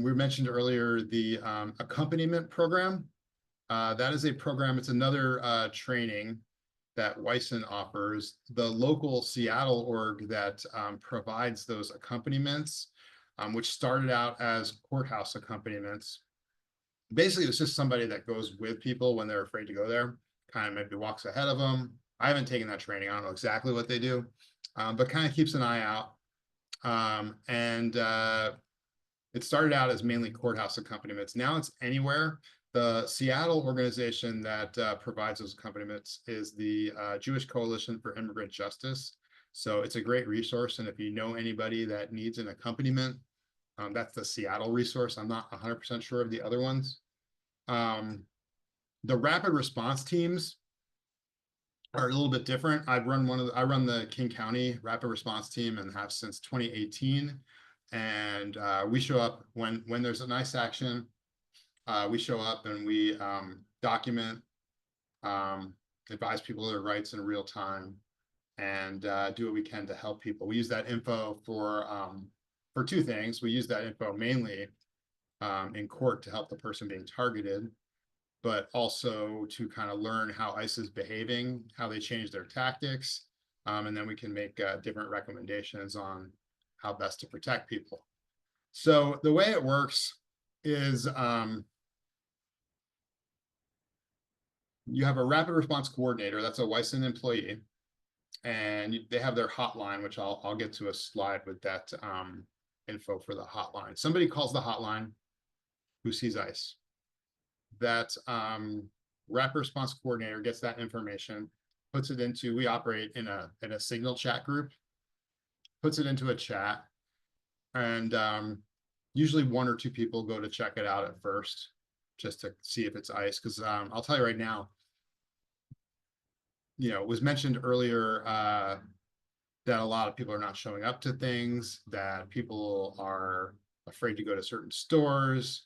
we mentioned earlier the accompaniment program. That is a program. It's another training that WAISN offers. The local Seattle org that provides those accompaniments, which started out as courthouse accompaniments. Basically, it's just somebody that goes with people when they're afraid to go there, kind of maybe walks ahead of them. I haven't taken that training. I don't know exactly what they do, but kind of keeps an eye out. It started out as mainly courthouse accompaniments. Now it's anywhere. The Seattle organization that provides those accompaniments is the Jewish Coalition for Immigrant Justice. So it's a great resource. And if you know anybody that needs an accompaniment, that's the Seattle resource. I'm not 100% sure of the other ones. The rapid response teams are a little bit different. I run the King County rapid response team and have since 2018. And we show up when there's a nice action. We show up and we document, advise people of their rights in real time, and do what we can to help people. We use that info for two things. We use that info mainly in court to help the person being targeted, but also to kind of learn how ICE is behaving, how they change their tactics, and then we can make different recommendations on how best to protect people. So the way it works is you have a rapid response coordinator. That's a WAISN employee, and they have their hotline, which I'll get to a slide with that info for the hotline. Somebody calls the hotline who sees ICE. That rapid response coordinator gets that information, puts it into, we operate in a signal chat group, puts it into a chat, and usually one or two people go to check it out at first, just to see if it's ICE. Because I'll tell you right now, it was mentioned earlier that a lot of people are not showing up to things, that people are afraid to go to certain stores.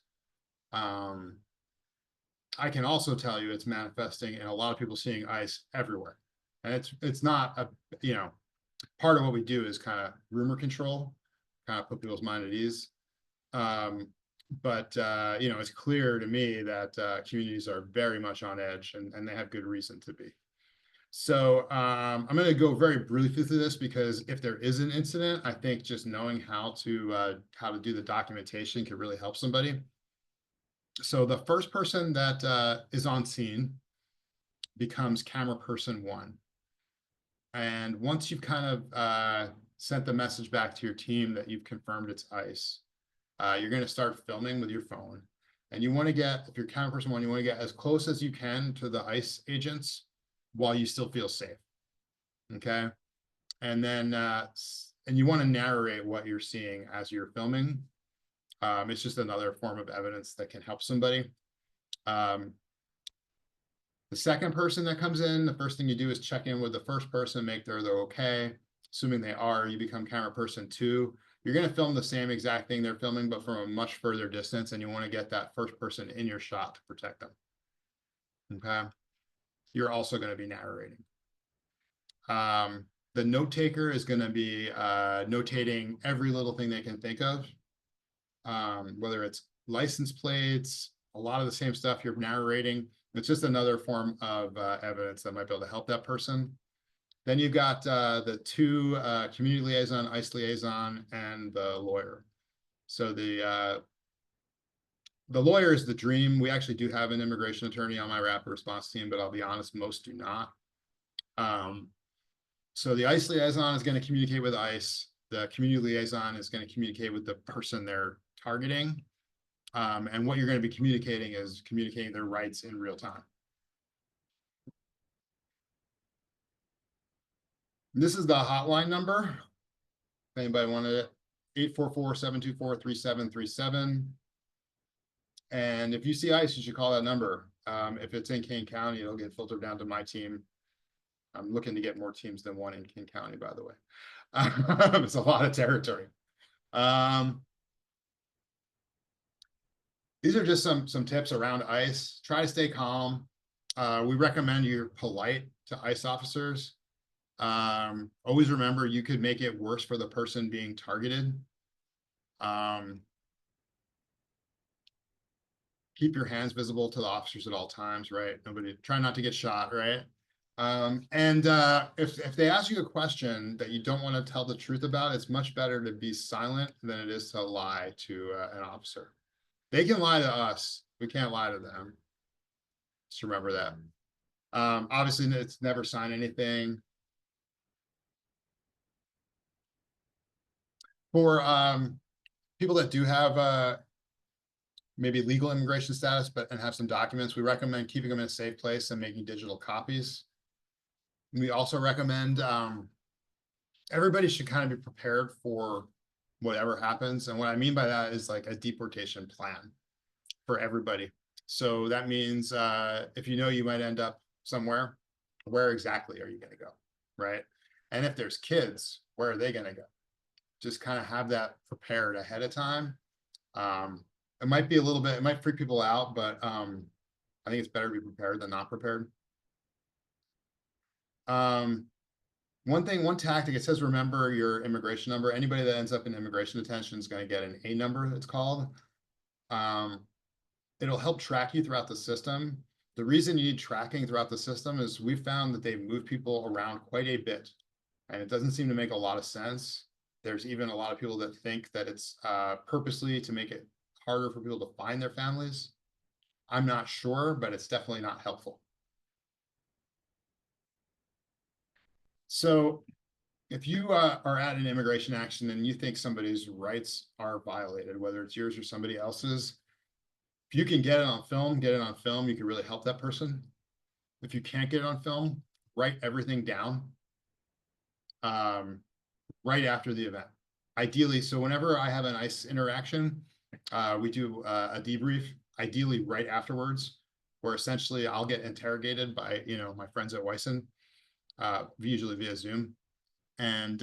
I can also tell you it's manifesting in a lot of people seeing ICE everywhere. And it's not part of what we do is kind of rumor control, kind of put people's mind at ease. But it's clear to me that communities are very much on edge, and they have good reason to be. So I'm going to go very briefly through this, because if there is an incident, I think just knowing how to do the documentation can really help somebody. So the first person that is on scene becomes camera person 1. And once you've kind of sent the message back to your team that you've confirmed it's ICE, you're going to start filming with your phone. And you want to get, if you're camera person 1, you want to get as close as you can to the ICE agents while you still feel safe. Okay. And then, and you want to narrate what you're seeing as you're filming. It's just another form of evidence that can help somebody. The second person that comes in, the first thing you do is check in with the first person, make sure they're okay. Assuming they are, you become camera person 2. You're going to film the same exact thing they're filming, but from a much further distance, and you want to get that first person in your shot to protect them. Okay. You're also going to be narrating. The note taker is going to be notating every little thing they can think of. Whether it's license plates, a lot of the same stuff you're narrating. It's just another form of evidence that might be able to help that person. Then you've got the 2 community liaison, ICE liaison, and the lawyer. So the The lawyer is the dream. We actually do have an immigration attorney on my rapid response team, but I'll be honest, most do not. So the ICE liaison is going to communicate with ICE. The community liaison is going to communicate with the person they're targeting. And what you're going to be communicating is communicating their rights in real time. This is the hotline number. If anybody wanted it, 844-724-3737. And if you see ICE, you should call that number. If it's in Kane County, it'll get filtered down to my team. I'm looking to get more teams than one in Kane County, by the way. It's a lot of territory. These are just some tips around ICE. Try to stay calm. We recommend you're polite to ICE officers. Always remember you could make it worse for the person being targeted. Keep your hands visible to the officers at all times, right? Try not to get shot, right? If they ask you a question that you don't want to tell the truth about, it's much better to be silent than it is to lie to an officer. They can lie to us. We can't lie to them. Just remember that. Obviously, it's never sign anything. For people that do have maybe legal immigration status and have some documents, we recommend keeping them in a safe place and making digital copies. We also recommend everybody should kind of be prepared for whatever happens. And what I mean by that is like a deportation plan for everybody. So that means if you know you might end up somewhere, where exactly are you going to go, right? And if there's kids, where are they going to go? Just kind of have that prepared ahead of time. It might be a little bit, it might freak people out, but I think it's better to be prepared than not prepared. One tactic, it says remember your immigration number. Anybody that ends up in immigration detention is going to get an A number, it's called. It'll help track you throughout the system. The reason you need tracking throughout the system is we found that they move people around quite a bit, and it doesn't seem to make a lot of sense. There's even a lot of people that think that it's purposely to make it harder for people to find their families. I'm not sure, but it's definitely not helpful. So if you are at an immigration action and you think somebody's rights are violated, whether it's yours or somebody else's, if you can get it on film, get it on film. You can really help that person. If you can't get it on film, write everything down right after the event. Ideally, so whenever I have an ICE interaction, we do a debrief, ideally right afterwards, where essentially I'll get interrogated by my friends at WAISN, usually via Zoom. And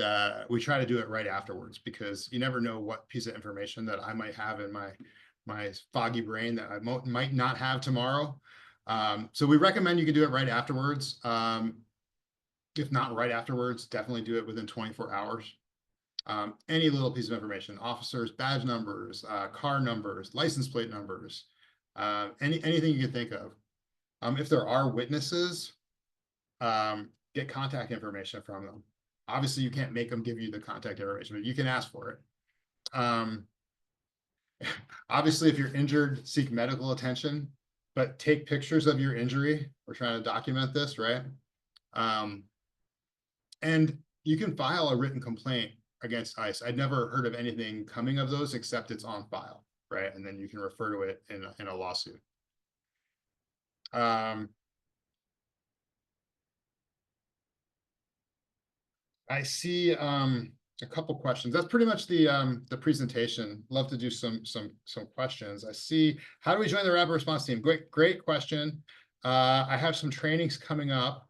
we try to do it right afterwards because you never know what piece of information that I might have in my foggy brain that I might not have tomorrow. So we recommend you can do it right afterwards. If not right afterwards, definitely do it within 24 hours. Any little piece of information, officers, badge numbers, car numbers, license plate numbers, anything you can think of. If there are witnesses, get contact information from them. Obviously, you can't make them give you the contact information, but you can ask for it. Obviously, if you're injured, seek medical attention, but take pictures of your injury. We're trying to document this, right? And you can file a written complaint against ICE. I'd never heard of anything coming of those except it's on file, right? And then you can refer to it in a lawsuit. I see a couple questions. That's pretty much the presentation. Love to do some questions. I see, how do we join the rapid response team? Great question. I have some trainings coming up.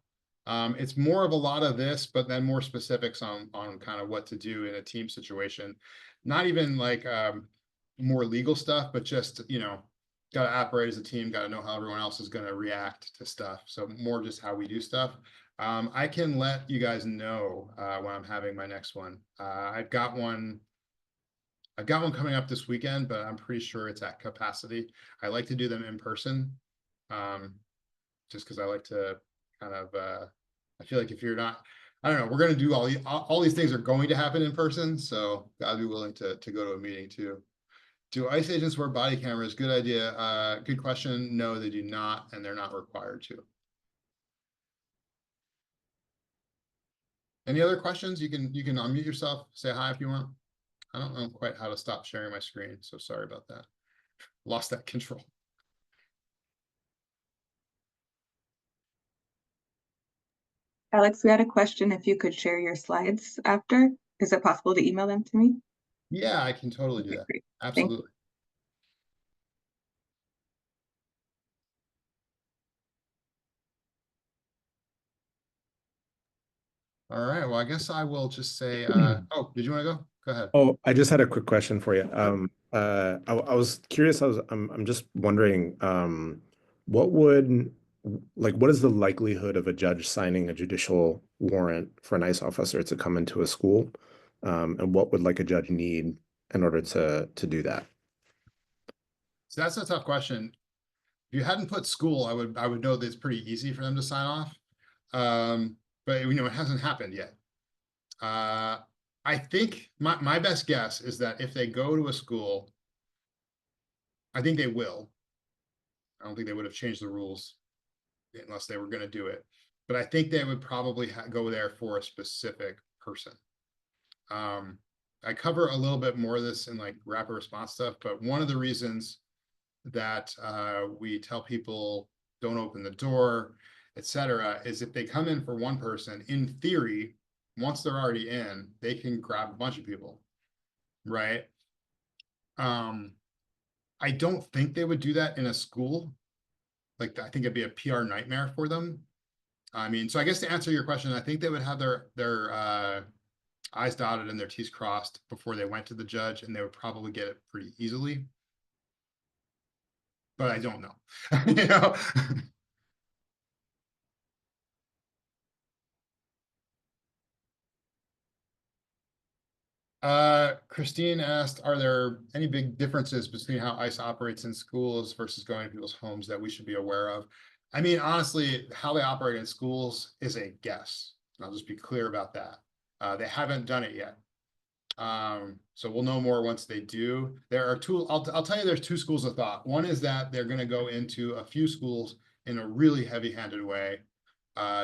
It's more of a lot of this, but then more specifics on kind of what to do in a team situation. Not even like more legal stuff, but just, got to operate as a team, got to know how everyone else is going to react to stuff. So more just how we do stuff. I can let you guys know when I'm having my next one. I've got one coming up this weekend, but I'm pretty sure it's at capacity. I like to do them in person, just because I like to kind of, I feel like if you're not, I don't know, we're going to do all these things are going to happen in person. So gotta be willing to go to a meeting too. Do ICE agents wear body cameras? Good idea. Good question. No, they do not, and they're not required to. Any other questions? You can unmute yourself, say hi if you want. I don't know quite how to stop sharing my screen, so sorry about that. Lost that control. Alex, we had a question if you could share your slides after. Is it possible to email them to me? Yeah, I can totally do Okay, that. great. Thank you. Absolutely. All right. Well, I guess I will just say, oh, did you want to go? Go ahead. Oh, I just had a quick question for you. I was curious. I'm just wondering, what what is the likelihood of a judge signing a judicial warrant for an ICE officer to come into a school? And what would like a judge need in order to do that? So that's a tough question. If you hadn't put school, I would know that it's pretty easy for them to sign off. But it hasn't happened yet. I think my best guess is that if they go to a school, I think they will. I don't think they would have changed the rules unless they were going to do it. But I think they would probably go there for a specific person. I cover a little bit more of this in like rapid response stuff, but one of the reasons that we tell people don't open the door, etc., is if they come in for one person, in theory, once they're already in, they can grab a bunch of people, right? I don't think they would do that in a school. Like, I think it'd be a PR nightmare for them. I mean, so I guess to answer your question, I think they would have their I's dotted and their T's crossed before they went to the judge, and they would probably get it pretty easily. But I don't know, you know. Christine asked, are there any big differences between how ICE operates in schools versus going to people's homes that we should be aware of? I mean, honestly, how they operate in schools is a guess. I'll just be clear about that. They haven't done it yet. So we'll know more once they do. There are two, I'll tell you, there's two schools of thought. One is that they're going to go into a few schools in a really heavy-handed way,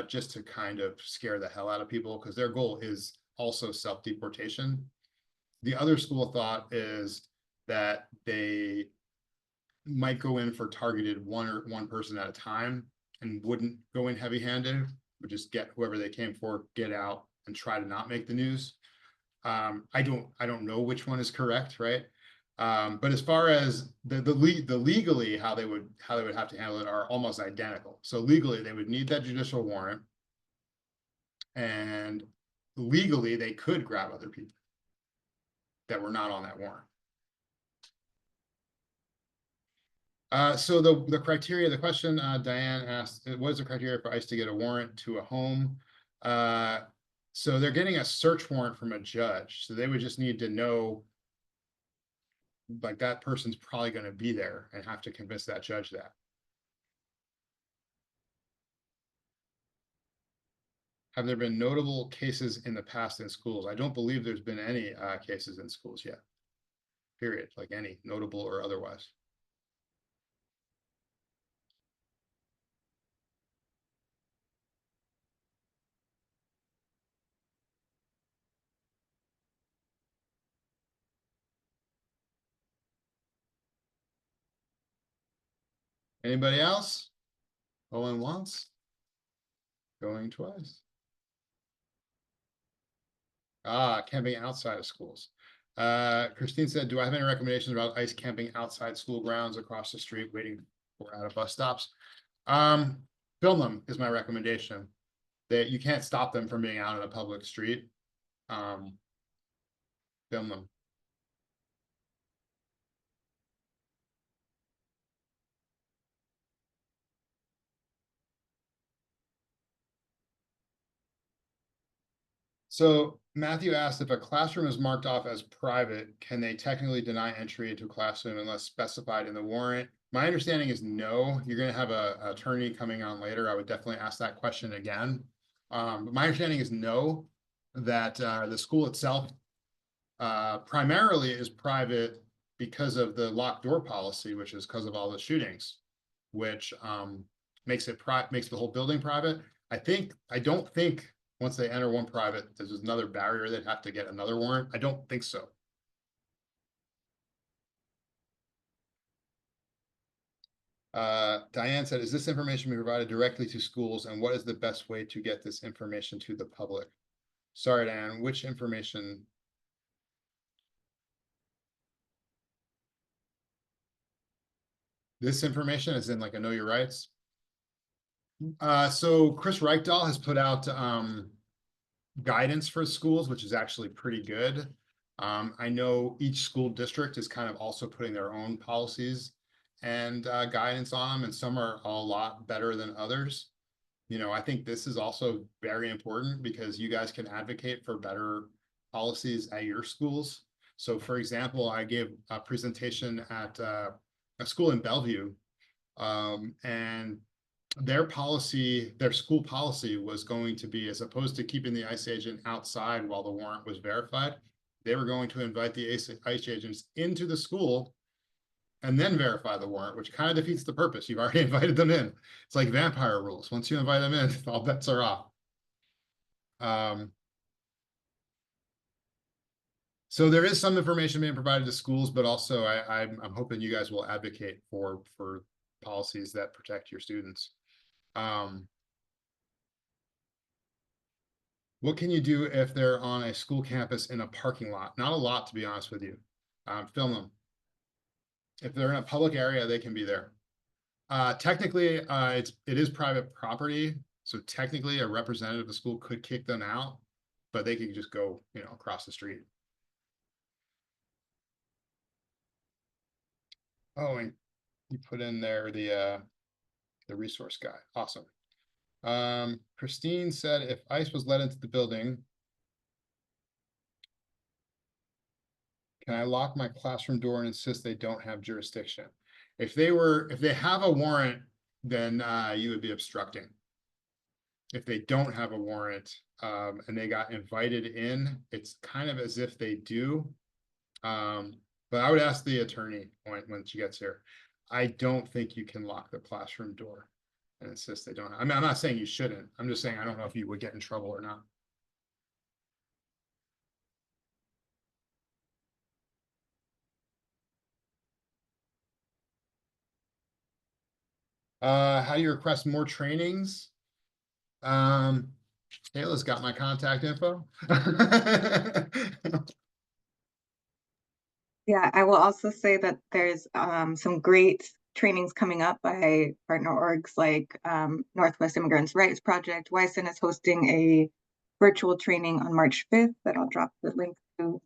just to kind of scare the hell out of people, because their goal is also self-deportation. The other school of thought is that they might go in for targeted one person at a time and wouldn't go in heavy-handed, would just get whoever they came for, get out, and try to not make the news. I don't know which one is correct, right? But as far as the legally how they would have to handle it are almost identical. So legally they would need that judicial warrant, and legally they could grab other people that were not on that warrant. So the criteria, the question Diane asked, what is the criteria for ICE to get a warrant to a home? So they're getting a search warrant from a judge. So they would just need to know, like, that person's probably going to be there, and have to convince that judge that. Have there been notable cases in the past in schools? I don't believe there's been any cases in schools yet, period, like any, notable or otherwise. Anybody else? Going once? Going twice? Camping outside of schools. Christine said, do I have any recommendations about ICE camping outside school grounds across the street waiting for out of bus stops? Film them is my recommendation. That you can't stop them from being out in a public street. Film them. So Matthew asked, if a classroom is marked off as private, can they technically deny entry into a classroom unless specified in the warrant? My understanding is no. You're going to have an attorney coming on later. I would definitely ask that question again. But my understanding is no, that the school itself primarily is private because of the locked door policy, which is because of all the shootings, which makes the whole building private. I don't think once they enter one private, there's another barrier, they'd have to get another warrant. I don't think so. Diane said, is this information being provided directly to schools, and what is the best way to get this information to the public? Sorry, Diane, which information? This information is in like a Know Your Rights. So Chris Reichdahl has put out guidance for schools, which is actually pretty good. I know each school district is kind of also putting their own policies and guidance on them, and some are a lot better than others. You know, I think this is also very important because you guys can advocate for better policies at your schools. So for example, I gave a presentation at a school in Bellevue, and their school policy was going to be, as opposed to keeping the ICE agent outside while the warrant was verified, they were going to invite the ICE agents into the school and then verify the warrant, which kind of defeats the purpose. You've already invited them in. It's like vampire rules. Once you invite them in, all bets are off. So there is some information being provided to schools, but also I'm hoping you guys will advocate for policies that protect your students. What can you do if they're on a school campus in a parking lot? Not a lot, to be honest with you. Film them. If they're in a public area, they can be there. Technically, it is private property, so technically a representative of the school could kick them out, but they could just go, you know, across the street. Oh, and you put in there the resource guide. Awesome. Christine said, if ICE was let into the building, can I lock my classroom door and insist they don't have jurisdiction? If they have a warrant, then you would be obstructing. If they don't have a warrant and they got invited in, it's kind of as if they do. But I would ask the attorney when she gets here. I don't think you can lock the classroom door and insist they don't. I mean, I'm not saying you shouldn't. I'm just saying I don't know if you would get in trouble or not. How do you request more trainings? Kayla's got my contact info. Yeah, I will also say that there's some great trainings coming up by partner orgs like Northwest Immigrants Rights Project. WAISN is hosting a virtual training on March 5th that I'll drop the link to.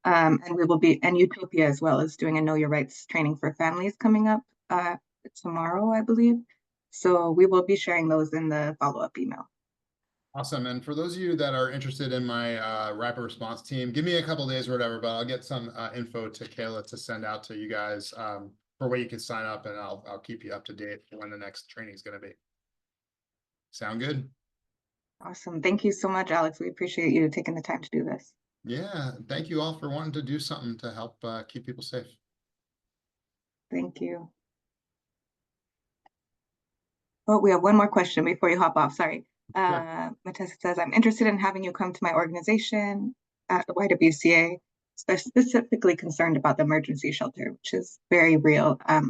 And we will be, and Utopia as well is doing a Know Your Rights training for families coming up tomorrow, I believe. So we will be sharing those in the follow-up email. Awesome. And for those of you that are interested in my rapid response team, give me a couple days or whatever, but I'll get some info to Kayla to send out to you guys for where you can sign up, and I'll keep you up to date for when the next training is going to be. Sound good? Awesome. Thank you so much, Alex. We appreciate you taking the time to do this. Yeah. Thank you all for wanting to do something to help keep people safe. Thank you. Oh, we have one more question before you hop off. Sorry. Sure. Matessa says, I'm interested in having you come to my organization at the YWCA, specifically concerned about the emergency shelter, which is very real. I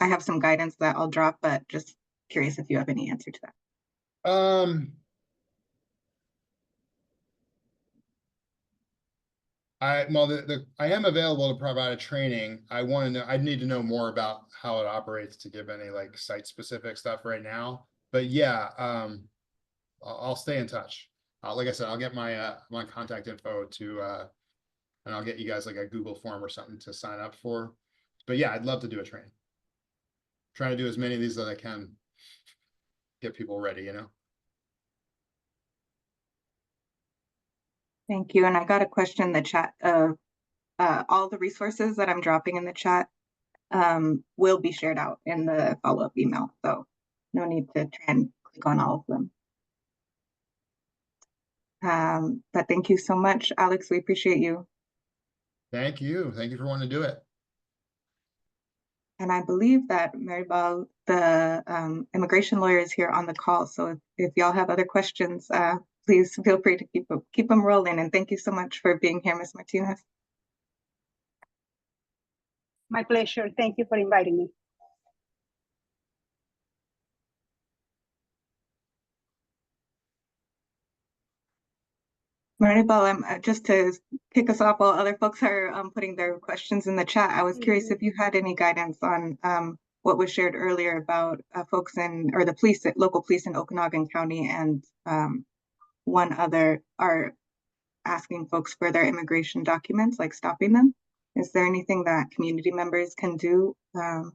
have some guidance that I'll drop, but just curious if you have any answer to that. I am available to provide a training. I need to know more about how it operates to give any like site specific stuff right now. But yeah, I'll stay in touch. Like I said, I'll get my my contact info to and I'll get you guys like a Google form or something to sign up for. But yeah, I'd love to do a training. Trying to do as many of these as I can. Get people ready, you know. Thank you. And I got a question in the chat of all the resources that I'm dropping in the chat will be shared out in the follow-up email. So no need to try and click on all of them. But thank you so much, Alex. We appreciate you. Thank you. Thank you for wanting to do it. And I believe that Maribel, the immigration lawyer, is here on the call. So if y'all have other questions, please feel free to keep them rolling. And thank you so much for being here, Ms. Martinez. My pleasure. Thank you for inviting me. Maribel, just to kick us off while other folks are putting their questions in the chat, I was curious if you had any guidance on what was shared earlier about folks in, or the police, local police in Okanagan County, and one other are asking folks for their immigration documents, like stopping them. Is there anything that community members can do, you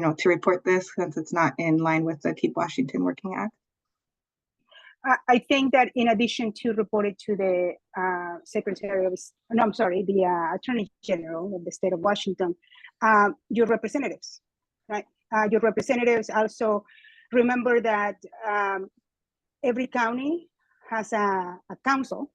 know, to report this, since it's not in line with the Keep Washington Working Act? I think that in addition to report it to the the Attorney General of the state of Washington, your representatives, right? Your representatives also remember that every county has a council.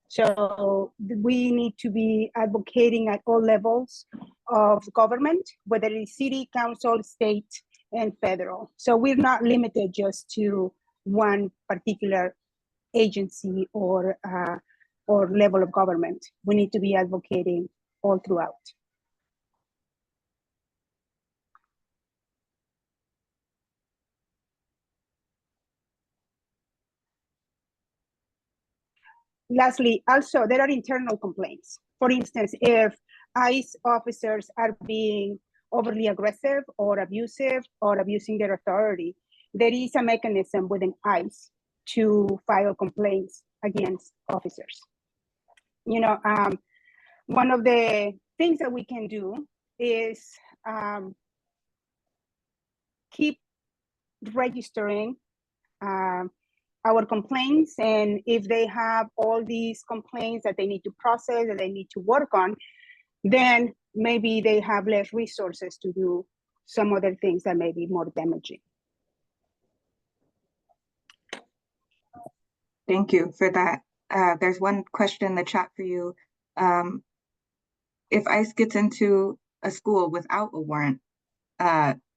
So we need to be advocating at all levels of government, whether it's city, council, state, and federal. So we're not limited just to one particular agency or level of government. We need to be advocating all throughout. Lastly, also, there are internal complaints. For instance, if ICE officers are being overly aggressive or abusive or abusing their authority, there is a mechanism within ICE to file complaints against officers. You know, one of the things that we can do is keep registering our complaints, and if they have all these complaints that they need to process, that they need to work on, then maybe they have less resources to do some other things that may be more damaging. Thank you for that. There's one question in the chat for you. If ICE gets into a school without a warrant,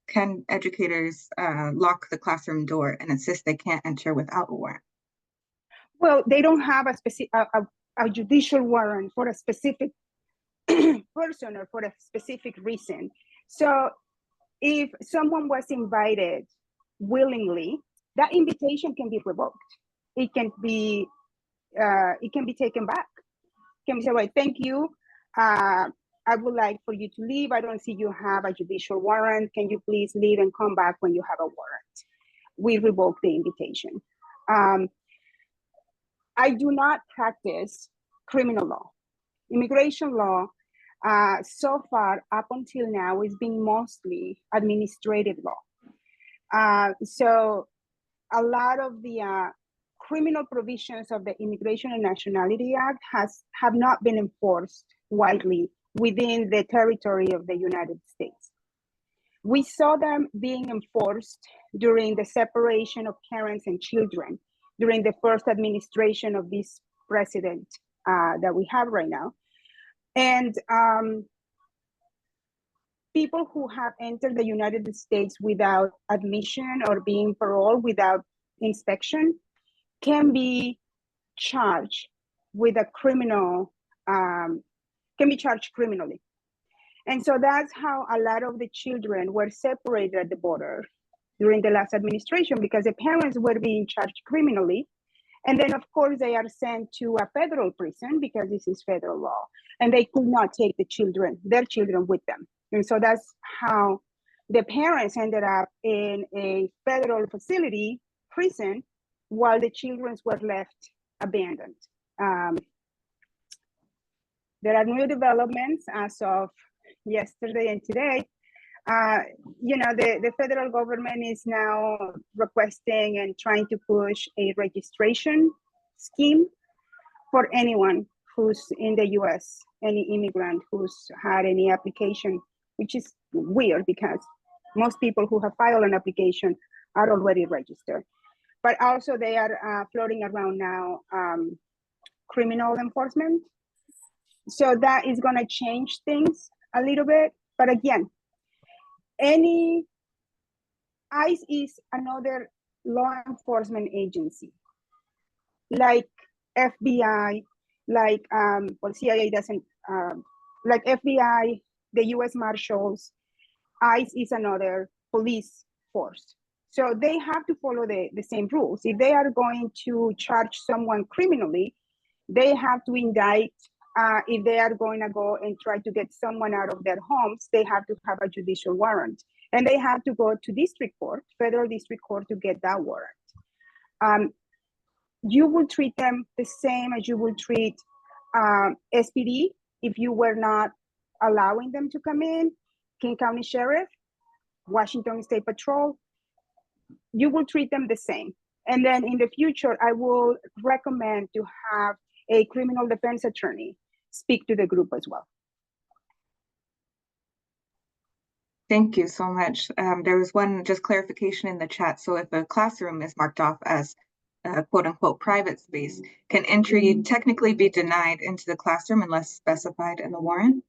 can educators lock the classroom door and insist they can't enter without a warrant? Well, they don't have a specific a judicial warrant for a specific person or for a specific reason. So if someone was invited willingly, that invitation can be revoked. It can be taken back. It can be said, right, thank you. I would like for you to leave. I don't see you have a judicial warrant. Can you please leave and come back when you have a warrant? We revoke the invitation. I do not practice criminal law. Immigration law, so far up until now, has been mostly administrative law. So a lot of the criminal provisions of the Immigration and Nationality Act have not been enforced widely within the territory of the United States. We saw them being enforced during the separation of parents and children during the first administration of this president that we have right now. And people who have entered the United States without admission or being paroled without inspection can be charged with a criminal, can be charged criminally. And so that's how a lot of the children were separated at the border during the last administration, because the parents were being charged criminally. And then of course they are sent to a federal prison because this is federal law, and they could not take the children, their children with them. And so that's how the parents ended up in a federal facility, prison, while the children were left abandoned. There are new developments as of yesterday and today. You know, the federal government is now requesting and trying to push a registration scheme for anyone who's in the US, any immigrant who's had any application, which is weird because most people who have filed an application are already registered. But also they are floating around now criminal enforcement. So that is gonna change things a little bit. But again, ICE is another law enforcement agency, like FBI, like well, CIA doesn't, like FBI, the U.S. Marshals. ICE is another police force. So they have to follow the same rules. If they are going to charge someone criminally, they have to indict. If they are going to go and try to get someone out of their homes, they have to have a judicial warrant. And they have to go to district court, federal district court, to get that warrant. You will treat them the same as you will treat SPD if you were not allowing them to come in, King County Sheriff, Washington State Patrol. You will treat them the same. And then in the future, I will recommend to have a criminal defense attorney speak to the group as well. Thank you so much. There was one just clarification in the chat. So if a classroom is marked off as quote unquote private space, can entry technically be denied into the classroom unless specified in the warrant?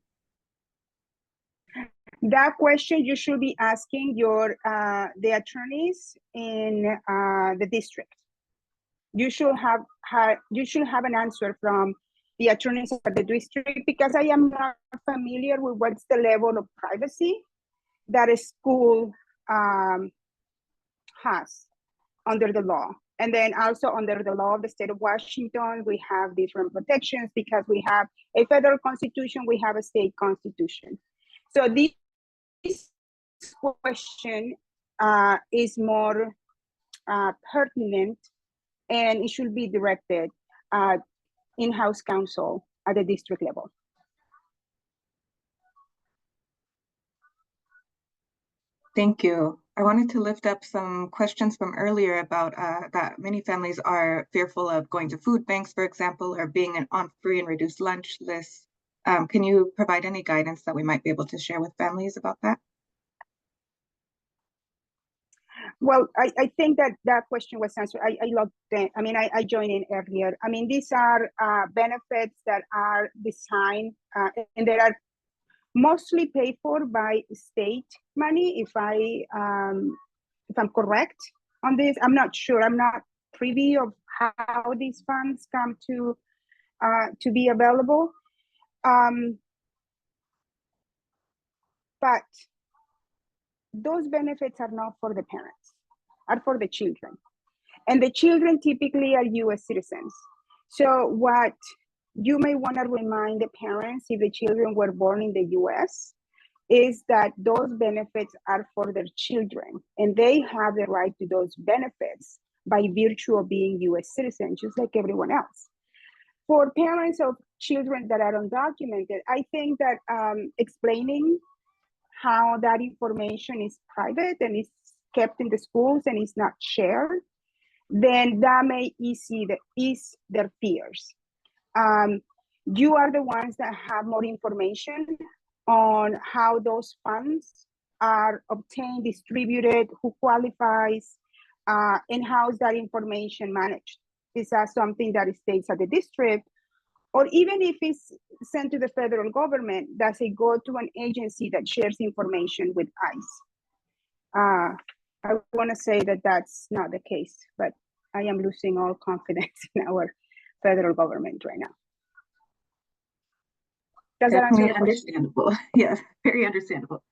That question you should be asking your the attorneys in the district. You should have an answer from the attorneys of the district, because I am not familiar with what's the level of privacy that a school has under the law. And then also under the law of the state of Washington, we have different protections because we have a federal constitution, we have a state constitution. So this question is more pertinent, and it should be directed at in-house counsel at the district level. Thank you. I wanted to lift up some questions from earlier about that many families are fearful of going to food banks, for example, or being on free and reduced lunch lists. Can you provide any guidance that we might be able to share with families about that? Well, I think that question was answered. I love that. I mean, I joined in earlier. I mean, these are benefits that are designed and that are mostly paid for by state money. If I'm correct on this, I'm not sure. I'm not privy of how these funds come to be available. But those benefits are not for the parents, are for the children. And the children typically are US citizens. So what you may want to remind the parents, if the children were born in the US, is that those benefits are for their children, and they have the right to those benefits by virtue of being US citizens, just like everyone else. For parents of children that are undocumented, I think that explaining how that information is private and is kept in the schools and is not shared, then that may ease their fears. You are the ones that have more information on how those funds are obtained, distributed, who qualifies, and how is that information managed. Is that something that stays at the district? Or even if it's sent to the federal government, does it go to an agency that shares information with ICE? I want to say that that's not the case, but I am losing all confidence in our federal government right now. Does that answer Definitely understandable. Yes, very understandable.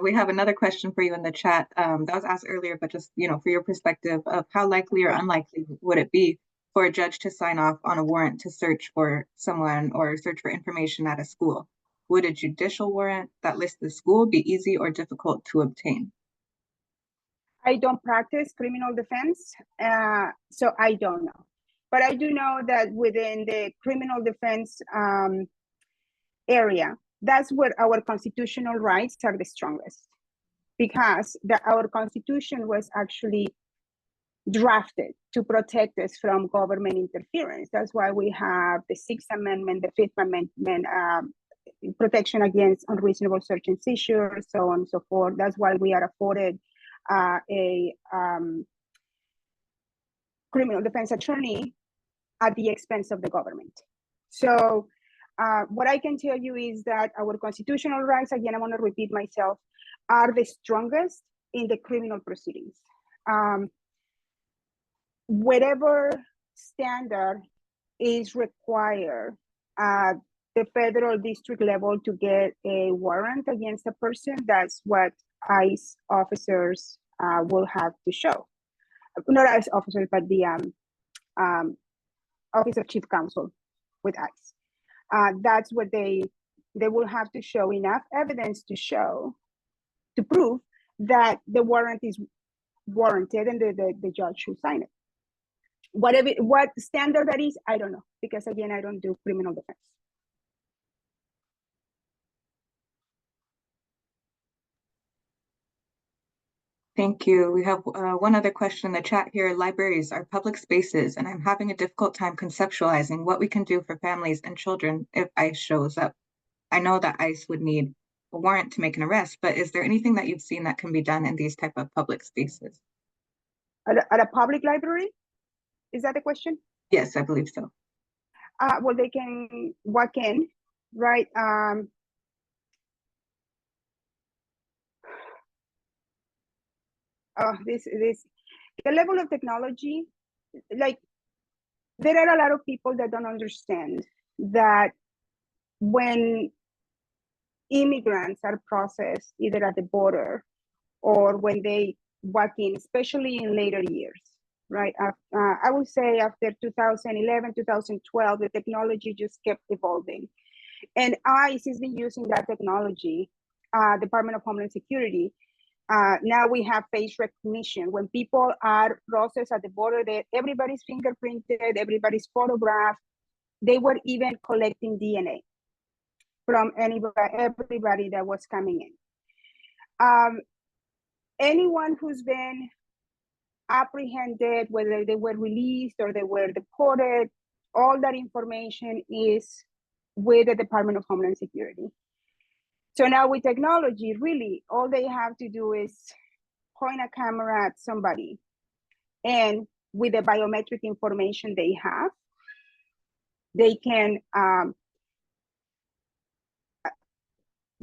We have another question for you in the chat that was asked earlier, but just, for your perspective of how likely or unlikely would it be for a judge to sign off on a warrant to search for someone or search for information at a school? Would a judicial warrant that lists the school be easy or difficult to obtain? I don't practice criminal defense, so I don't know. But I do know that within the criminal defense area, that's where our constitutional rights are the strongest, because our constitution was actually drafted to protect us from government interference. That's why we have the Sixth Amendment, the Fifth Amendment, protection against unreasonable search and seizure, so on and so forth. That's why we are afforded a criminal defense attorney at the expense of the government. So what I can tell you is that our constitutional rights, again, I want to repeat myself, are the strongest in the criminal proceedings. Whatever standard is required at the federal district level to get a warrant against a person, that's what ICE officers will have to show. Not ICE officers, but the Office of Chief Counsel with ICE. That's what they will have to show enough evidence to prove that the warrant is warranted and the judge should sign it. What standard that is, I don't know, because again, I don't do criminal defense. Thank you. We have one other question in the chat here. Libraries are public spaces, and I'm having a difficult time conceptualizing what we can do for families and children if ICE shows up. I know that ICE would need a warrant to make an arrest, but is there anything that you've seen that can be done in these type of public spaces? At a public library? Is that the question? Yes, I believe so. Well, they can walk in, right? The level of technology, like, there are a lot of people that don't understand that when immigrants are processed either at the border or when they walk in, especially in later years, right? I would say after 2011, 2012, the technology just kept evolving. And ICE has been using that technology, Department of Homeland Security. Now we have face recognition. When people are processed at the border, everybody's fingerprinted, everybody's photographed. They were even collecting DNA from everybody that was coming in. Anyone who's been apprehended, whether they were released or they were deported, all that information is with the Department of Homeland Security. So now with technology, really, all they have to do is point a camera at somebody, and with the biometric information they have, they can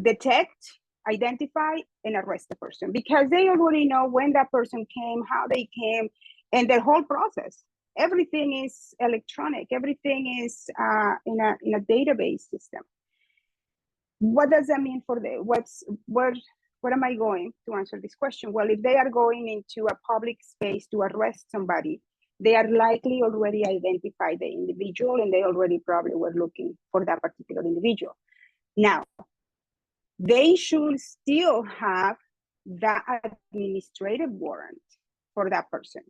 detect, identify, and arrest the person, because they already know when that person came, how they came, and the whole process. Everything is electronic. Everything is in a database system. What does that mean for where am I going to answer this question? Well, if they are going into a public space to arrest somebody, they are likely already identified the individual, and they already probably were looking for that particular individual. Now, they should still have that administrative warrant for that person.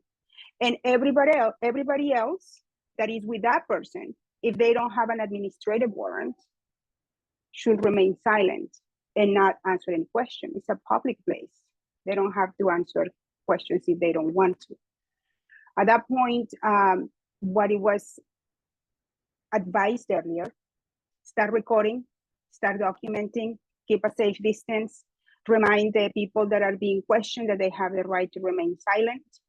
And everybody else that is with that person, if they don't have an administrative warrant, should remain silent and not answer any question. It's a public place. They don't have to answer questions if they don't want to. At that point, what it was advised earlier, start recording, start documenting, keep a safe distance, remind the people that are being questioned that they have the right to remain silent,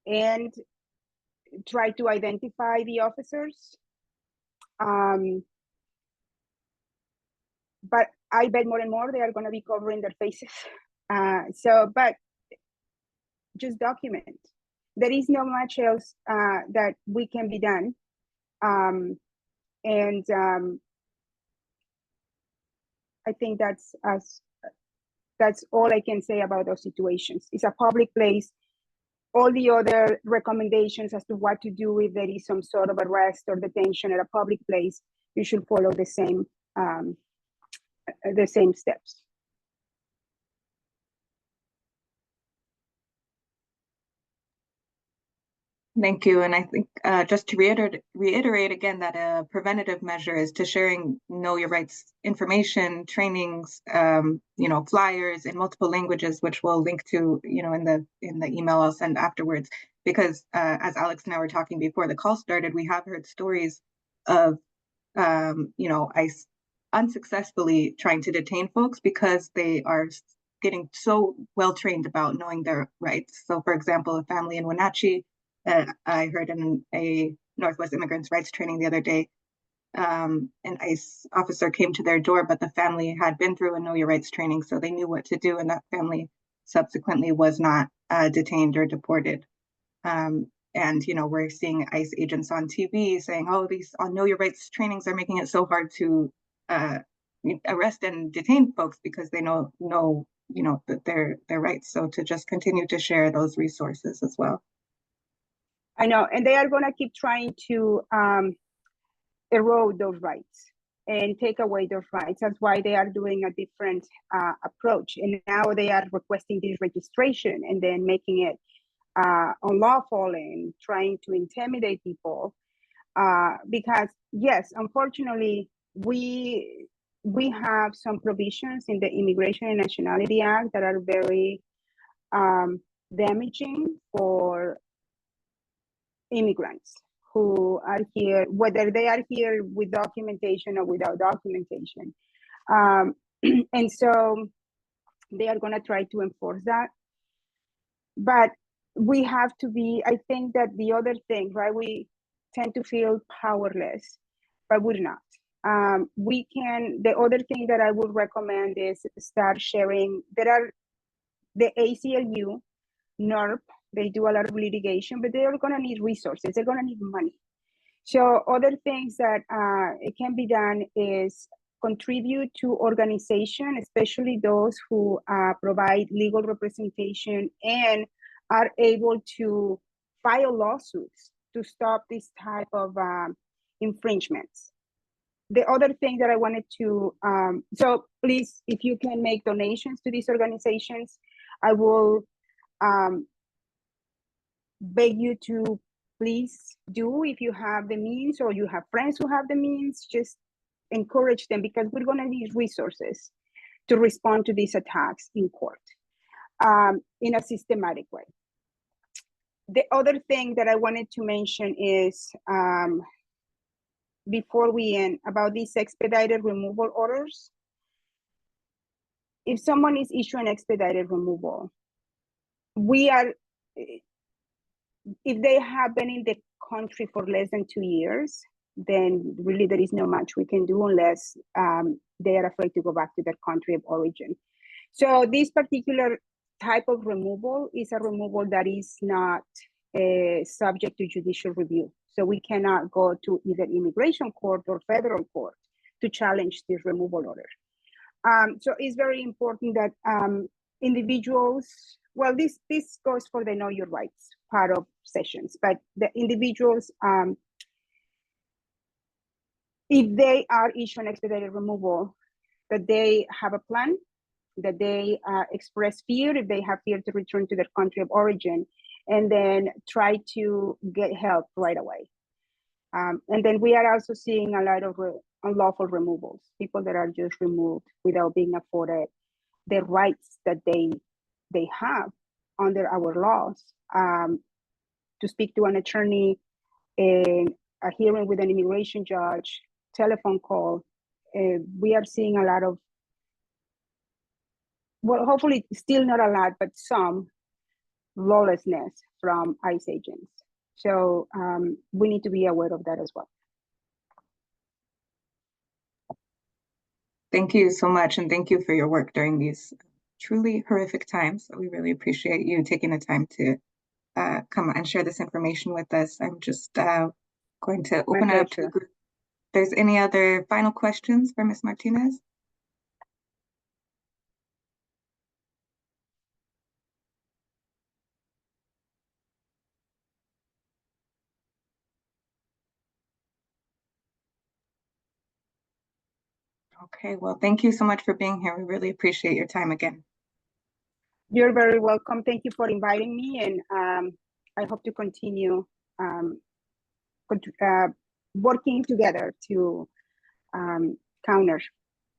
and try to identify the officers. But I bet more and more they are going to be covering their faces. But just document. There is not much else that we can be done. I think that's all I can say about those situations. It's a public place. All the other recommendations as to what to do if there is some sort of arrest or detention at a public place, you should follow the same steps. Thank you. And I think just to reiterate again that a preventative measure is to sharing know your rights information, trainings, flyers in multiple languages, which we'll link to, in the email I'll send afterwards. Because as Alex and I were talking before the call started, we have heard stories of, ICE unsuccessfully trying to detain folks because they are getting so well trained about knowing their rights. So, for example, a family in Wenatchee, I heard in a Northwest Immigrants Rights training the other day, an ICE officer came to their door, but the family had been through a Know Your Rights training, so they knew what to do, and that family subsequently was not detained or deported. And, you know, we're seeing ICE agents on TV saying, oh, these Know Your Rights trainings are making it so hard to arrest and detain folks because they know, you know, that their rights. So to just continue to share those resources as well. I know, and they are going to keep trying to erode those rights and take away those rights. That's why they are doing a different approach. And now they are requesting this registration and then making it unlawful and trying to intimidate people. Because yes, unfortunately, we have some provisions in the Immigration and Nationality Act that are very damaging for immigrants who are here, whether they are here with documentation or without documentation. And so they are going to try to enforce that. But we have to be, I think that the other thing, right, we tend to feel powerless, but we're not. The other thing that I would recommend is start sharing. There are the ACLU, NERP, they do a lot of litigation, but they're going to need resources. They're going to need money. So other things that it can be done is contribute to organization, especially those who provide legal representation and are able to file lawsuits to stop this type of infringements. The other thing that I wanted to, so please, if you can make donations to these organizations, I will beg you to please do. If you have the means or you have friends who have the means, just encourage them, because we're going to need resources to respond to these attacks in court in a systematic way. The other thing that I wanted to mention is, before we end, about these expedited removal orders. If someone is issuing expedited removal, if they have been in the country for less than 2 years, then really there is not much we can do unless they are afraid to go back to their country of origin. So this particular type of removal is a removal that is not subject to judicial review. So we cannot go to either immigration court or federal court to challenge this removal order. So it's very important that individuals, well, this goes for the Know Your Rights part of sessions, but the individuals, if they are issuing expedited removal, that they have a plan, that they express fear, if they have fear to return to their country of origin, and then try to get help right away. And then we are also seeing a lot of unlawful removals, people that are just removed without being afforded the rights that they have under our laws. To speak to an attorney, in a hearing with an immigration judge, telephone call, we are seeing a lot of, well, hopefully still not a lot, but some lawlessness from ICE agents. So we need to be aware of that as well. Thank you so much, and thank you for your work during these truly horrific times. We really appreciate you taking the time to come and share this information with us. I'm just going to open it up to the group. If there's any other final questions for Ms. Martinez? Okay, well, thank you so much for being here. We really appreciate your time again. You're very welcome. Thank you for inviting me, and I hope to continue working together to counter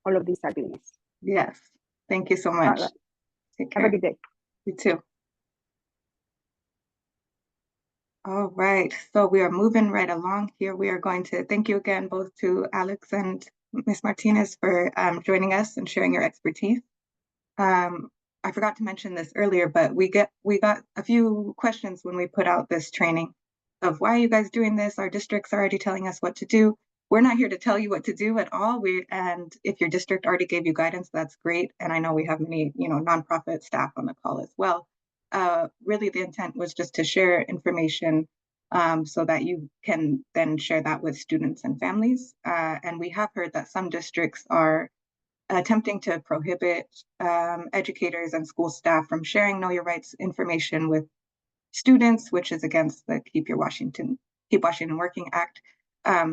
all of these ugliness. Yes, thank you so much. Right. Take care. Have a good day. You too. All right, so we are moving right along here. We are going to thank you again, both to Alex and Ms. Martinez, for joining us and sharing your expertise. I forgot to mention this earlier, but we got a few questions when we put out this training of why are you guys doing this? Our district's already telling us what to do. we're not here to tell you what to do at all. And if your district already gave you guidance, that's great. And I know we have many, nonprofit staff on the call as well. Really, the intent was just to share information so that you can then share that with students and families. And we have heard that some districts are attempting to prohibit educators and school staff from sharing Know Your Rights information with students, which is against the Keep Washington Working Act.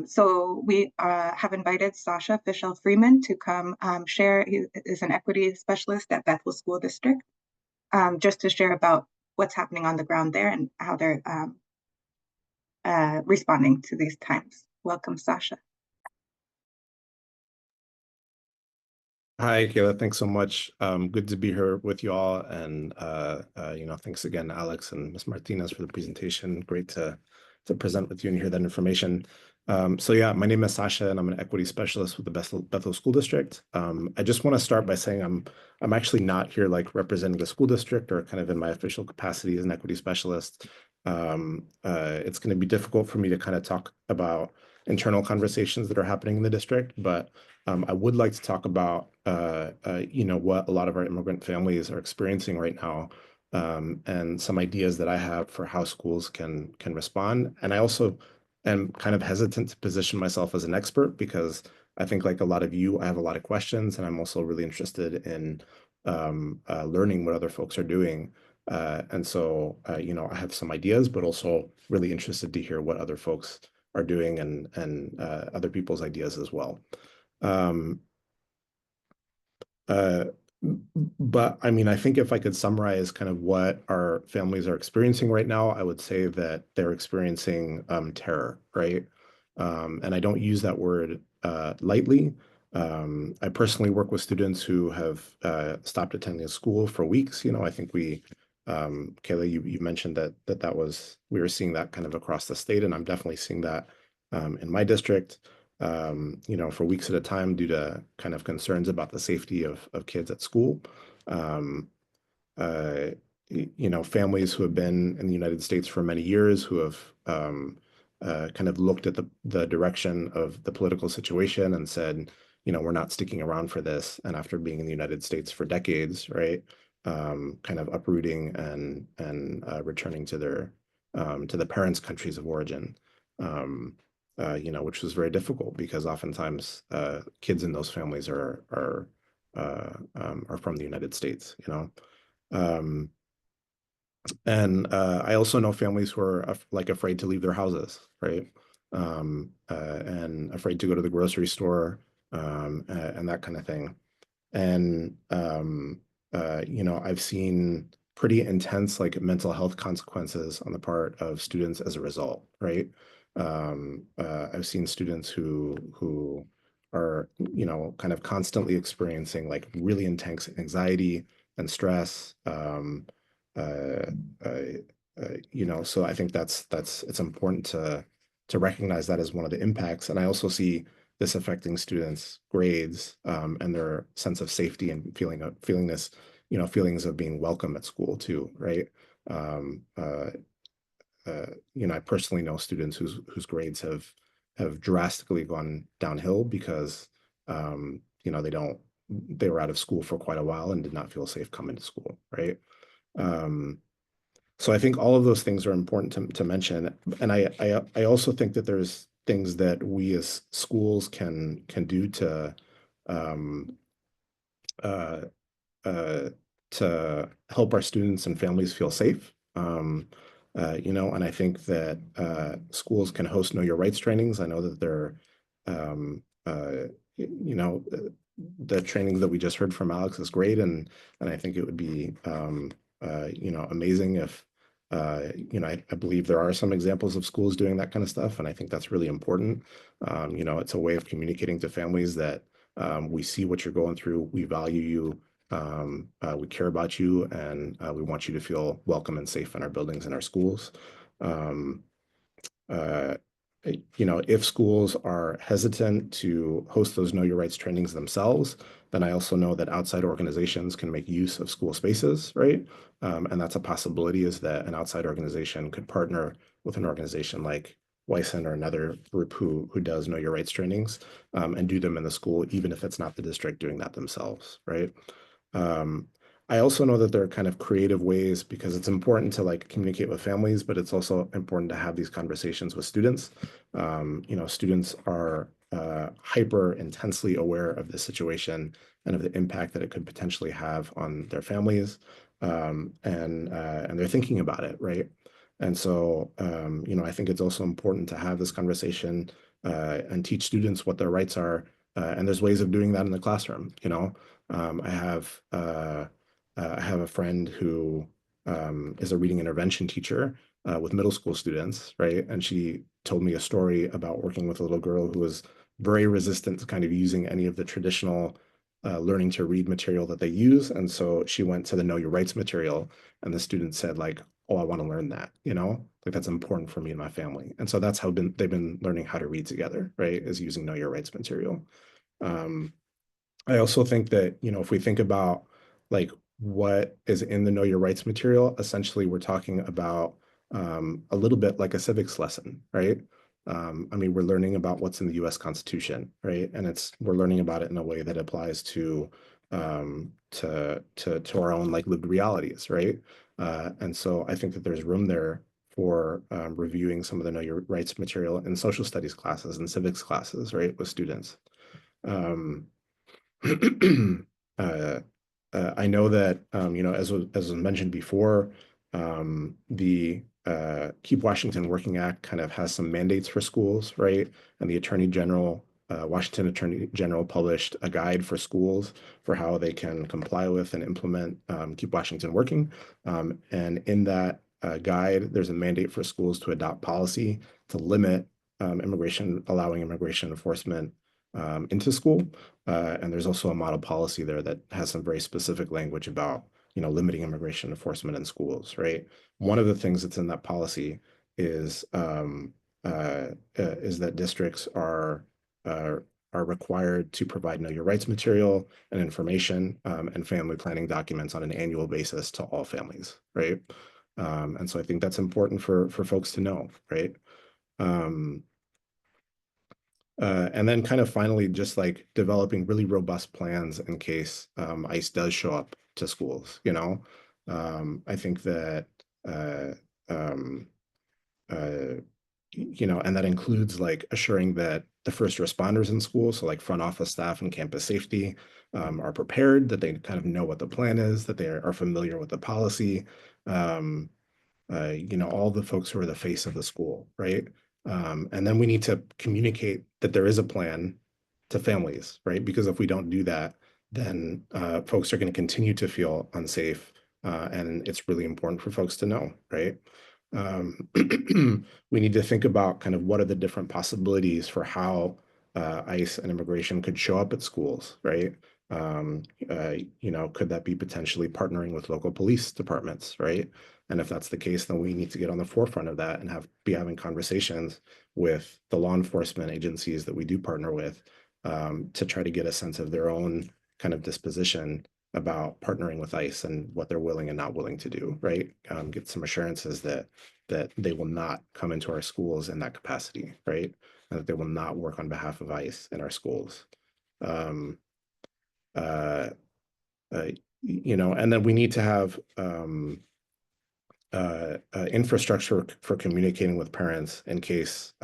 So we have invited Sascha Fischel-Freeman to come share. He is an equity specialist at Bethel School District, just to share about what's happening on the ground there and how they're responding to these times. Welcome, Sascha. Hi, Kayla. Thanks so much. Good to be here with you all. And, thanks again, Alex and Ms. Martinez for the presentation. Great to present with you and hear that information. So yeah, my name is Sascha and I'm an equity specialist with the Bethel School District. I just want to start by saying I'm actually not here like representing the school district or kind of in my official capacity as an equity specialist. It's going to be difficult for me to kind of talk about internal conversations that are happening in the district, but I would like to talk about what a lot of our immigrant families are experiencing right now, and some ideas that I have for how schools can respond. And I also am kind of hesitant to position myself as an expert because I think, like a lot of you, I have a lot of questions, and I'm also really interested in learning what other folks are doing. And so, I have some ideas, but also really interested to hear what other folks are doing and other people's ideas as well. But I mean, I think if I could summarize kind of what our families are experiencing right now, I would say that they're experiencing terror, right? And I don't use that word lightly. I personally work with students who have stopped attending school for weeks. I think Kayla, you mentioned we were seeing that kind of across the state, and I'm definitely seeing that in my district. For weeks at a time due to kind of concerns about the safety of kids at school. Families who have been in the United States for many years, who have kind of looked at the direction of the political situation and said, we're not sticking around for this. And after being in the United States for decades, right, kind of uprooting and returning to the parents' countries of origin. Which was very difficult because oftentimes kids in those families are from the United States, and I also know families who are afraid to leave their houses, right, and afraid to go to the grocery store, and that kind of thing. And I've seen pretty intense mental health consequences on the part of students as a result, right? I've seen students who are kind of constantly experiencing really intense anxiety and stress. So I think it's important to recognize that as one of the impacts. And I also see this affecting students' grades and their sense of safety and feelings of being welcome at school too, right? I personally know students whose grades have drastically gone downhill because they were out of school for quite a while and did not feel safe coming to school, right? So I think all of those things are important to mention, and I also think that there's things that we as schools can do to help our students and families feel safe. And I think that schools can host Know Your Rights trainings. I know that the trainings that we just heard from Alex is great, and I think it would be amazing if I believe there are some examples of schools doing that kind of stuff, and I think that's really important. It's a way of communicating to families that we see what you're going through, we value you. We care about you, and we want you to feel welcome and safe in our buildings and our schools. If schools are hesitant to host those Know Your Rights trainings themselves, then I also know that outside organizations can make use of school spaces, right? And that's a possibility, is that an outside organization could partner with an organization like WAISN or another group who does know your rights trainings, and do them in the school, even if it's not the district doing that themselves, right? I also know that there are kind of creative ways, because it's important to like communicate with families, but it's also important to have these conversations with students. Students are hyper intensely aware of the situation and of the impact that it could potentially have on their families, and they're thinking about it, right? And so, I think it's also important to have this conversation and teach students what their rights are. And there's ways of doing that in the classroom. I have a friend who is a reading intervention teacher with middle school students, right? And she told me a story about working with a little girl who was very resistant to kind of using any of the traditional learning to read material that they use. And so she went to the Know Your Rights material, and the student said like, oh, I want to learn that, like that's important for me and my family. And so that's how they've been learning how to read together, right? Is using Know Your Rights material. I also think that, if we think about like what is in the Know Your Rights material, essentially we're talking about a little bit like a civics lesson, right? We're learning about what's in the US Constitution, right? And we're learning about it in a way that applies to our own like lived realities, right? And so I think that there's room there for reviewing some of the Know Your Rights material in social studies classes and civics classes, right, with students. I know that, as was mentioned before, the Keep Washington Working Act kind of has some mandates for schools, right? And the Washington Attorney General published a guide for schools for how they can comply with and implement Keep Washington Working. And in that guide, there's a mandate for schools to adopt policy to limit allowing immigration enforcement into school. And there's also a model policy there that has some very specific language about, limiting immigration enforcement in schools, right? One of the things that's in that policy is that districts are required to provide Know Your Rights material and information and family planning documents on an annual basis to all families, right? And so I think that's important for folks to know, right? And then kind of finally, just like developing really robust plans in case ICE does show up to schools, I think that, and that includes like assuring that the first responders in schools, so like front office staff and campus safety, are prepared, that they kind of know what the plan is, that they are familiar with the policy, all the folks who are the face of the school, right? And then we need to communicate that there is a plan to families, right? Because if we don't do that, then folks are going to continue to feel unsafe, and it's really important for folks to know, right? We need to think about kind of what are the different possibilities for how ICE and immigration could show up at schools, right? Could that be potentially partnering with local police departments, right? And if that's the case, then we need to get on the forefront of that and be having conversations with the law enforcement agencies that we do partner with, to try to get a sense of their own kind of disposition about partnering with ICE and what they're willing and not willing to do, right? Get some assurances that they will not come into our schools in that capacity, right? And that they will not work on behalf of ICE in our schools. And then we need to have infrastructure for communicating with parents in case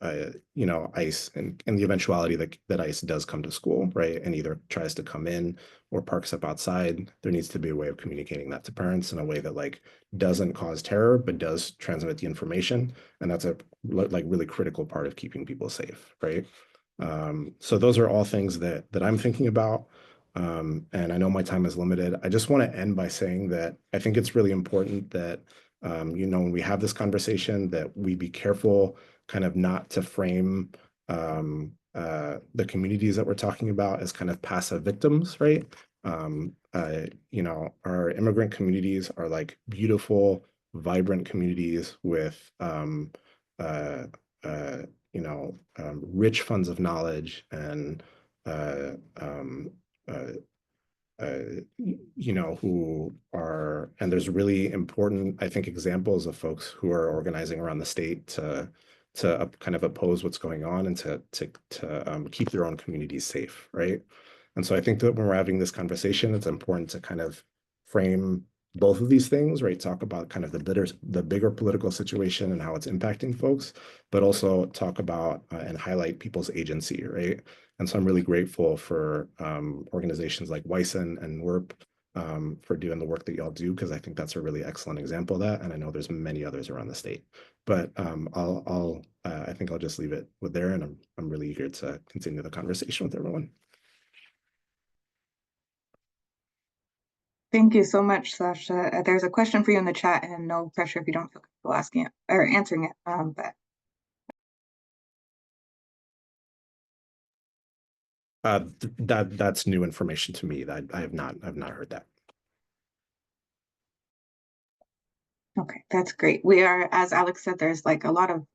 ICE, and in the eventuality that ICE does come to school, right, and either tries to come in or parks up outside. There needs to be a way of communicating that to parents in a way that like doesn't cause terror but does transmit the information, and that's a like really critical part of keeping people safe, right? So those are all things that I'm thinking about. And I know my time is limited. I just want to end by saying that I think it's really important that, when we have this conversation, that we be careful kind of not to frame the communities that we're talking about as kind of passive victims, right? Our immigrant communities are like beautiful, vibrant communities with, rich funds of knowledge and you know, who are, and there's really important, I think, examples of folks who are organizing around the state to kind of oppose what's going on and to keep their own communities safe, right? And so I think that when we're having this conversation, it's important to kind of frame both of these things, right? Talk about kind of the bigger political situation and how it's impacting folks, but also talk about and highlight people's agency, right? And so I'm really grateful for organizations like WAISN and WERP for doing the work that y'all do, because I think that's a really excellent example of that. And I know there's many others around the state. But I think I'll just leave it with there, and I'm really eager to continue the conversation with everyone. Thank you so much, Sascha. There's a question for you in the chat, and no pressure if you don't feel comfortable asking it or answering it. But that's new information to me. That I've not heard that. okay, that's great. We are, as Alex said, there's like a lot of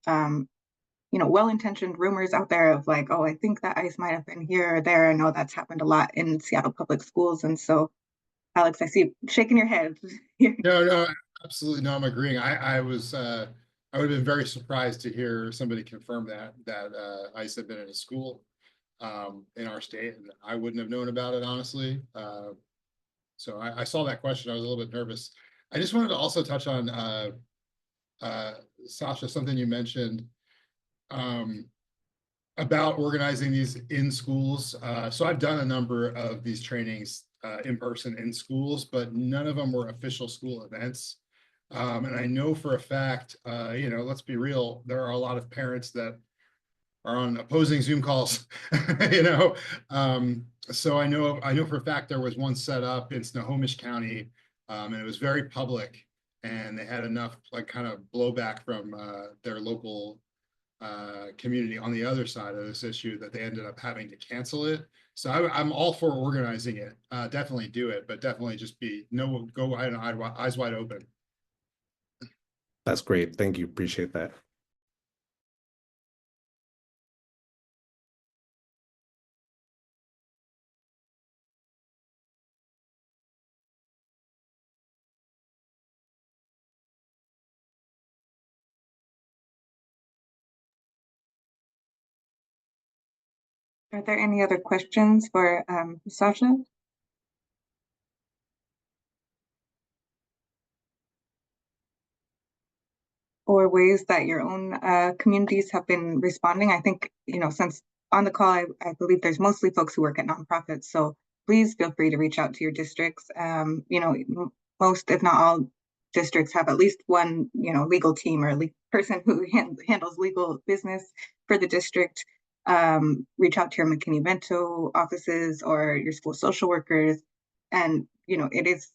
you know, well-intentioned rumors out there of like, oh, I think that ICE might have been here or there. I know that's happened a lot in Seattle public schools, and so Alex, I see you shaking your head. No, absolutely. No, I'm agreeing. I would have been very surprised to hear somebody confirm that ICE had been in a school in our state, and I wouldn't have known about it, honestly. So I saw that question. I was a little bit nervous. I just wanted to also touch on Sascha, something you mentioned about organizing these in schools. So I've done a number of these trainings in person in schools, but none of them were official school events. And I know for a fact, you know, let's be real, there are a lot of parents that are on opposing Zoom calls, you know. So I know for a fact there was one set up in Snohomish County, and it was very public, and they had enough like kind of blowback from their local community on the other side of this issue that they ended up having to cancel it. So I'm all for organizing it. Definitely do it, but definitely just go eyes wide open. That's great. Thank you. Appreciate that. Are there any other questions for Sascha? Or ways that your own communities have been responding? I think, you know, since on the call, I believe there's mostly folks who work at nonprofits. So please feel free to reach out to your districts. You know, most, if not all, districts have at least one, you know, legal team or person who handles legal business for the district. Reach out to your McKinney-Vento offices or your school social workers. And, you know, it is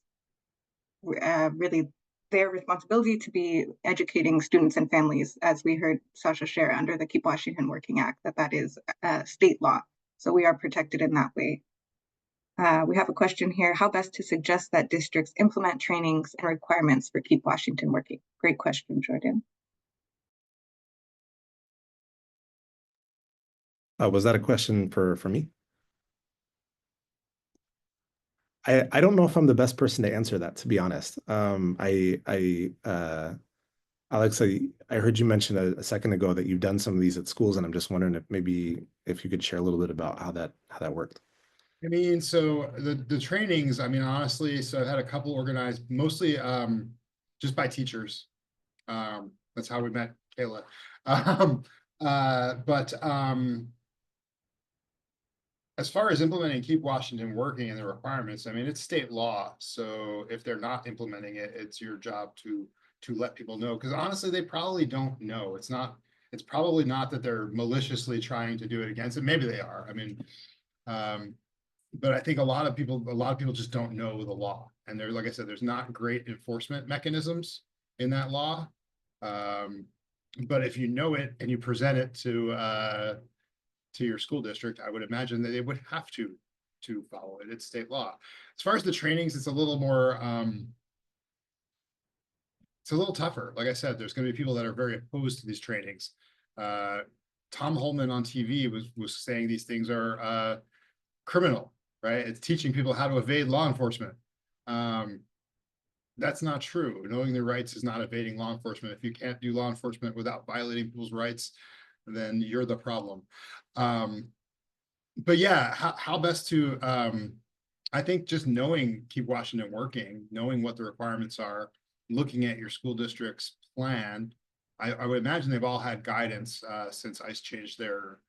really their responsibility to be educating students and families, as we heard Sascha share under the Keep Washington Working Act, that is state law. So we are protected in that way. We have a question here: how best to suggest that districts implement trainings and requirements for Keep Washington Working? Great question, Jordan. Was that a question for me? I don't know if I'm the best person to answer that, to be honest. Alex, I heard you mention a second ago that you've done some of these at schools, and I'm just wondering if you could share a little bit about how that worked. I mean, so the trainings, I mean, honestly, so I've had a couple organized, mostly just by teachers. That's how we met Kayla. As far as implementing Keep Washington Working and the requirements, I mean, it's state law. So if they're not implementing it, it's your job to let people know, because honestly, they probably don't know. It's probably not that they're maliciously trying to do it against it. Maybe they are. I mean, but I think a lot of people just don't know the law. And like I said, there's not great enforcement mechanisms in that law. But if you know it and you present it to your school district, I would imagine that they would have to follow it. It's state law. As far as the trainings, it's a little more, it's a little tougher. Like I said, there's going to be people that are very opposed to these trainings. Tom Holman on TV was saying these things are criminal. right? It's teaching people how to evade law enforcement. That's not true. Knowing their rights is not evading law enforcement. If you can't do law enforcement without violating people's rights, then you're the problem. But yeah, how best to, I think just knowing Keep Washington Working, knowing what the requirements are, looking at your school district's plan. I would imagine they've all had guidance since ICE changed their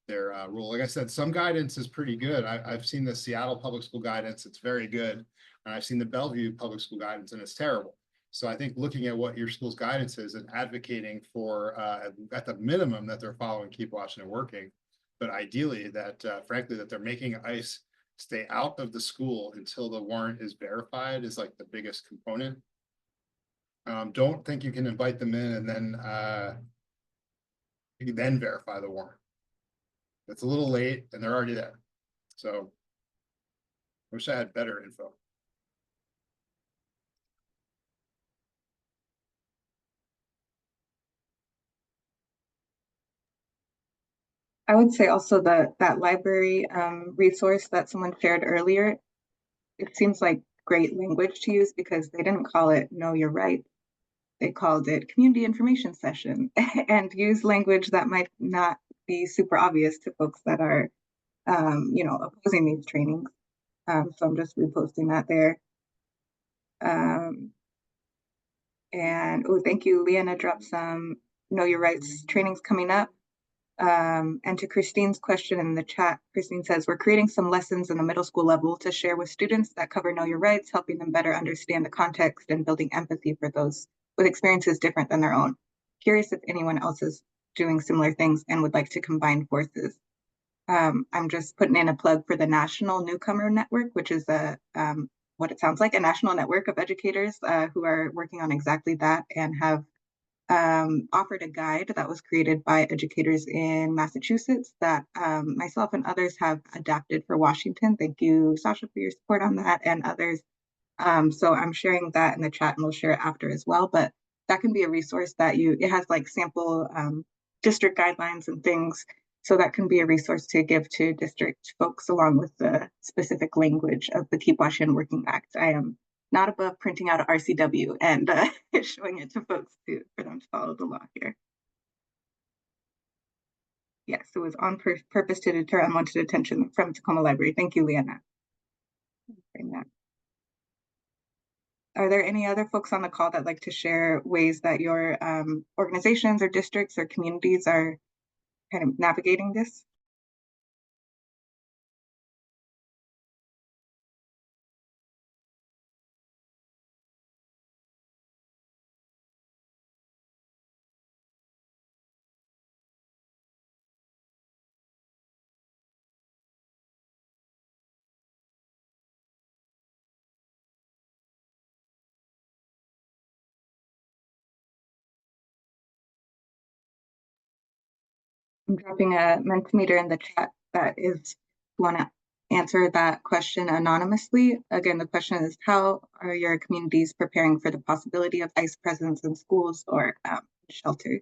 rule. Like I said, some guidance is pretty good. I've seen the Seattle public school guidance, it's very good. And I've seen the Bellevue public school guidance and it's terrible. So I think looking at what your school's guidance is and advocating for, at the minimum, that they're following Keep Washington Working, but ideally that, frankly, that they're making ICE stay out of the school until the warrant is verified is like the biggest component. Don't think you can invite them in and then verify the warrant. It's a little late and they're already there. So I wish I had better info. I would say also that library resource that someone shared earlier, it seems like great language to use because they didn't call it Know Your Rights. They called it Community Information Session and use language that might not be super obvious to folks that are, opposing these trainings. So I'm just reposting that there. And thank you, Leanna dropped some Know Your Rights trainings coming up. And to Christine's question in the chat, Christine says, we're creating some lessons in the middle school level to share with students that cover Know Your Rights, helping them better understand the context and building empathy for those with experiences different than their own. Curious if anyone else is doing similar things and would like to combine forces. I'm just putting in a plug for the National Newcomer Network, which is what it sounds like, a national network of educators who are working on exactly that and have offered a guide that was created by educators in Massachusetts that myself and others have adapted for Washington. Thank you, Sascha, for your support on that and others. So I'm sharing that in the chat and we'll share it after as well. But that can be a resource that it has like sample district guidelines and things. So that can be a resource to give to district folks along with the specific language of the Keep Washington Working Act. I am not above printing out an RCW and showing it to folks for them to follow the law here. Yes, it was on purpose to deter unwanted attention from Tacoma Library. Thank you, Leanna. Bring that. Are there any other folks on the call that like to share ways that your organizations or districts or communities are kind of navigating this? I'm dropping a Mentimeter in the chat that is want to answer that question anonymously. Again, the question is, how are your communities preparing for the possibility of ICE presence in schools or shelters?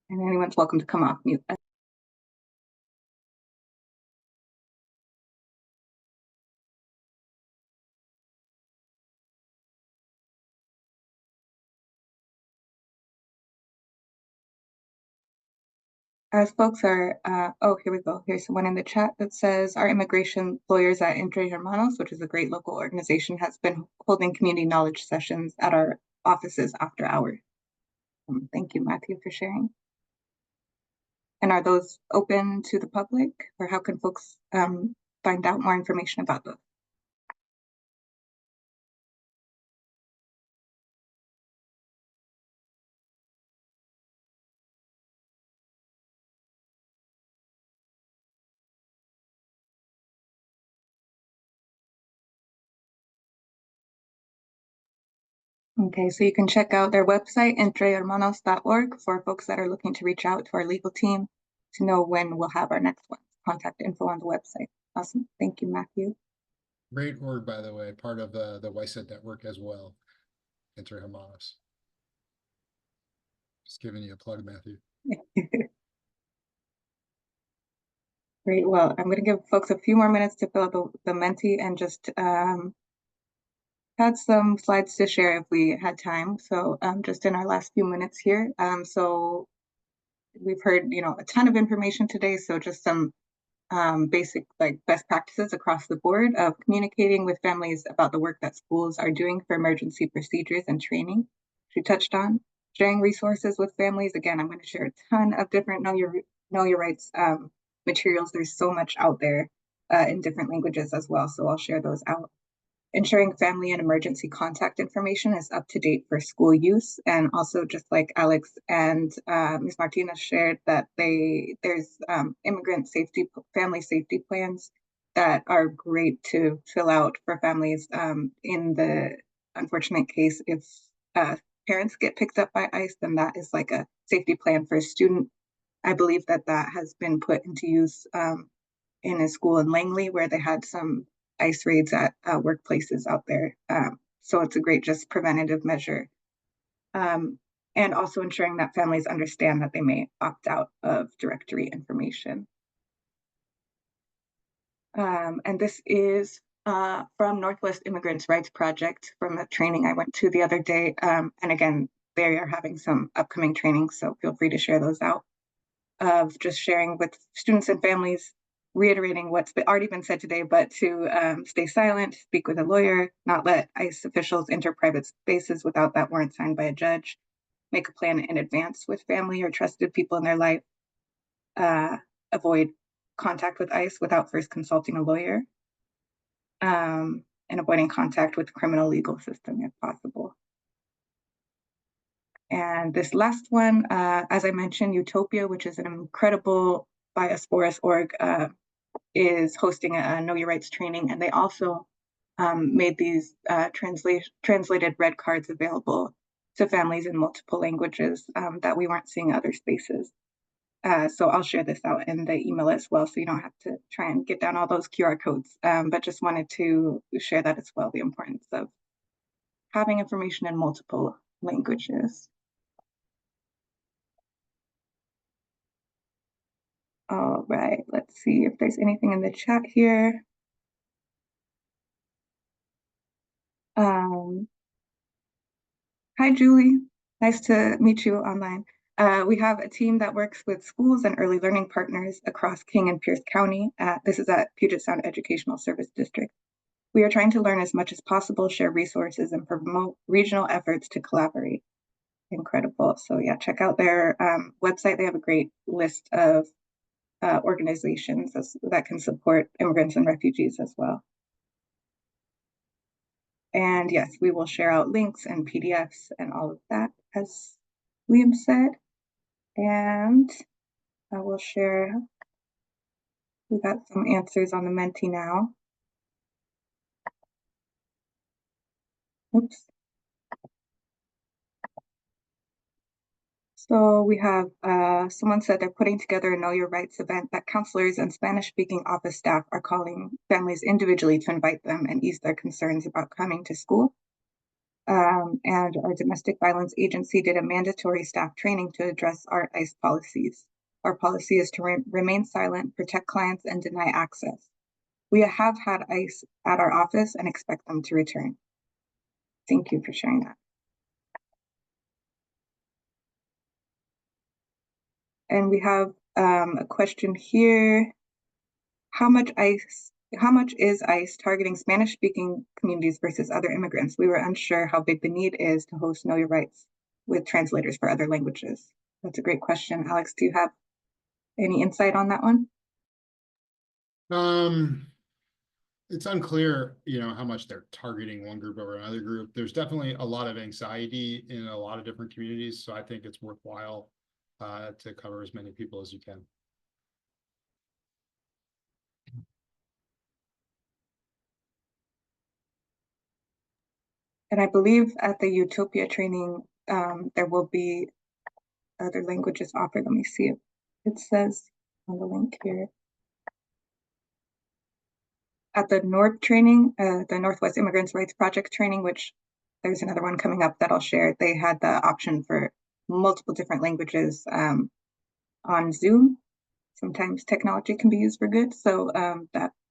And anyone's welcome to come off mute. As folks are, here we go. Here's someone in the chat that says, our immigration lawyers at Entre Hermanos, which is a great local organization, has been holding community knowledge sessions at our offices after hours. Thank you, Matthew, for sharing. And are those open to the public, or how can folks find out more information about those? Okay, so you can check out their website, entrehermanos.org, for folks that are looking to reach out to our legal team to know when we'll have our next one. Contact info on the website. Awesome. Thank you, Matthew. Great org, by the way, part of the WAISN network as well. Enter Hermanos. Just giving you a plug, Matthew. Great. Well, I'm going to give folks a few more minutes to fill out the Menti and just had some slides to share if we had time. So just in our last few minutes here. So we've heard, a ton of information today. So just some basic like best practices across the board of communicating with families about the work that schools are doing for emergency procedures and training. She touched on sharing resources with families. Again, I'm going to share a ton of different know your rights materials. There's so much out there in different languages as well. So I'll share those out. Ensuring family and emergency contact information is up to date for school use. And also just like Alex and Ms. Martinez shared that there's family safety plans that are great to fill out for families in the unfortunate case if parents get picked up by ICE, then that is like a safety plan for a student. I believe that has been put into use in a school in Langley where they had some ICE raids at workplaces out there. So it's a great just preventative measure. And also ensuring that families understand that they may opt out of directory information. And this is from Northwest Immigrants Rights Project from the training I went to the other day. And again, they are having some upcoming trainings, so feel free to share those out. Of just sharing with students and families, reiterating what's already been said today, but to stay silent, speak with a lawyer, not let ICE officials enter private spaces without that warrant signed by a judge, make a plan in advance with family or trusted people in their life, avoid contact with ICE without first consulting a lawyer, and avoiding contact with the criminal legal system if possible. And this last one, as I mentioned, Utopia, which is an incredible Biosporus org, is hosting a Know Your Rights training. And they also made these translated red cards available to families in multiple languages that we weren't seeing other spaces. So I'll share this out in the email as well, so you don't have to try and get down all those QR codes, but just wanted to share that as well, the importance of having information in multiple languages. All right, let's see if there's anything in the chat here. Hi, Julie. Nice to meet you online. We have a team that works with schools and early learning partners across King and Pierce County. This is at Puget Sound Educational Service District. We are trying to learn as much as possible, share resources, and promote regional efforts to collaborate. Incredible. So yeah, check out their website. They have a great list of organizations that can support immigrants and refugees as well. And yes, we will share out links and PDFs and all of that, as Liam said. And I will share, we got some answers on the Menti now. Oops. So we have, someone said they're putting together a Know Your Rights event that counselors and Spanish-speaking office staff are calling families individually to invite them and ease their concerns about coming to school. And our domestic violence agency did a mandatory staff training to address our ICE policies. Our policy is to remain silent, protect clients, and deny access. We have had ICE at our office and expect them to return. Thank you for sharing that. And we have a question here. How much is ICE targeting Spanish-speaking communities versus other immigrants? We were unsure how big the need is to host Know Your Rights with translators for other languages. That's a great question. Alex, do you have any insight on that one? It's unclear, how much they're targeting one group over another group. There's definitely a lot of anxiety in a lot of different communities, so I think it's worthwhile to cover as many people as you can. And I believe at the Utopia training, there will be other languages offered. Let me see if it says on the link here. at the NORP training, the Northwest Immigrants Rights Project training, which there's another one coming up that I'll share. They had the option for multiple different languages on Zoom. Sometimes technology can be used for good, so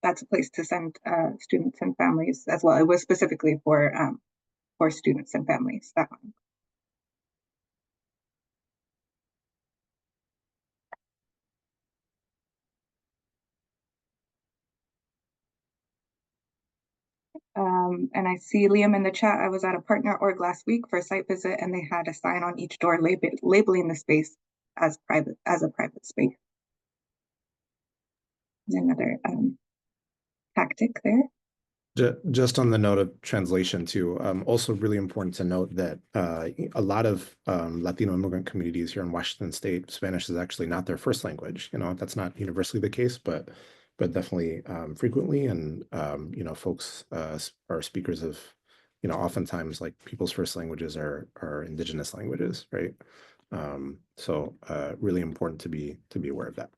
that's a place to send students and families as well. It was specifically for students and families, that one. And I see Liam in the chat. I was at a partner org last week for a site visit, and they had a sign on each door labeling the space as a private space. Another tactic there. Just on the note of translation too, also really important to note that a lot of Latino immigrant communities here in Washington State, Spanish is actually not their first language. You know, that's not universally the case, but definitely frequently, and you know, folks are speakers of, you know, oftentimes like people's first languages are indigenous languages, right? So really important to be aware of that.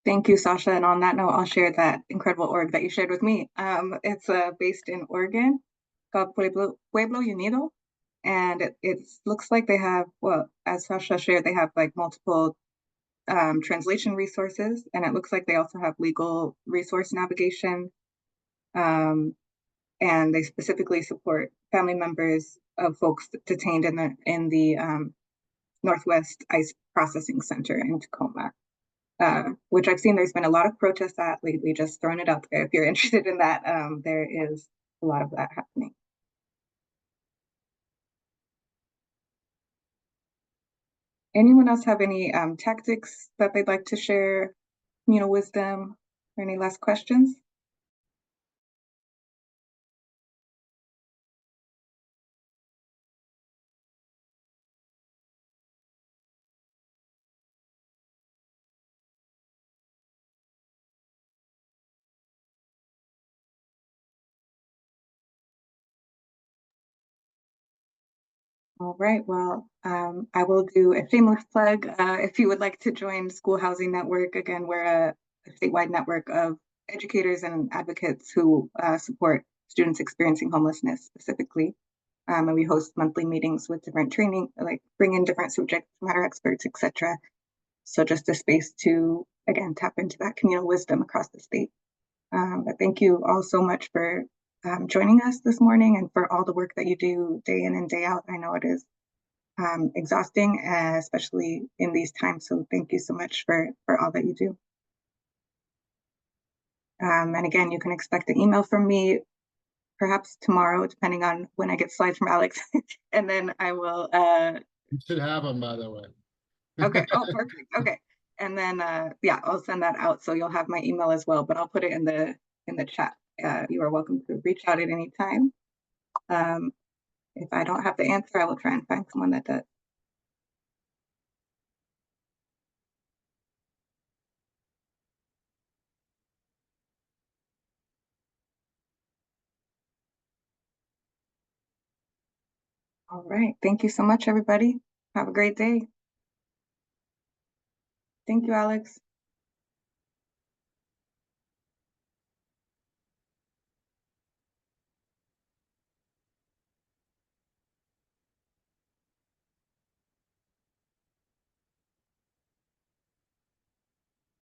Thank you, Sascha. And on that note, I'll share that incredible org that you shared with me. It's based in Oregon, called Pueblo Unido. And it looks like they have, well, as Sascha shared, they have like multiple translation resources. And it looks like they also have legal resource navigation. And they specifically support family members of folks detained in the Northwest ICE Processing Center in Tacoma. Which I've seen there's been a lot of protests at lately, just throwing it out there. If you're interested in that, there is a lot of that happening. Anyone else have any tactics that they'd like to share, you know, wisdom, or any last questions? All right, well, I will do a shameless plug. If you would like to join School Housing Network, again, we're a statewide network of educators and advocates who support students experiencing homelessness specifically. And we host monthly meetings with different training, like bring in different subject matter experts, etc. So just a space to, again, tap into that communal wisdom across the state. But thank you all so much for joining us this morning and for all the work that you do day in and day out. I know it is exhausting, especially in these times. So thank you so much for all that you do. And again, you can expect an email from me perhaps tomorrow, depending on when I get slides from Alex. And then I will. You should have them, by the way. Okay. Oh, perfect. Okay. And then, yeah, I'll send that out. So you'll have my email as well, but I'll put it in the chat. You are welcome to reach out at any time. If I don't have the answer, I will try and find someone that does. All right. Thank you so much, everybody. Have a great day. Thank you, Alex.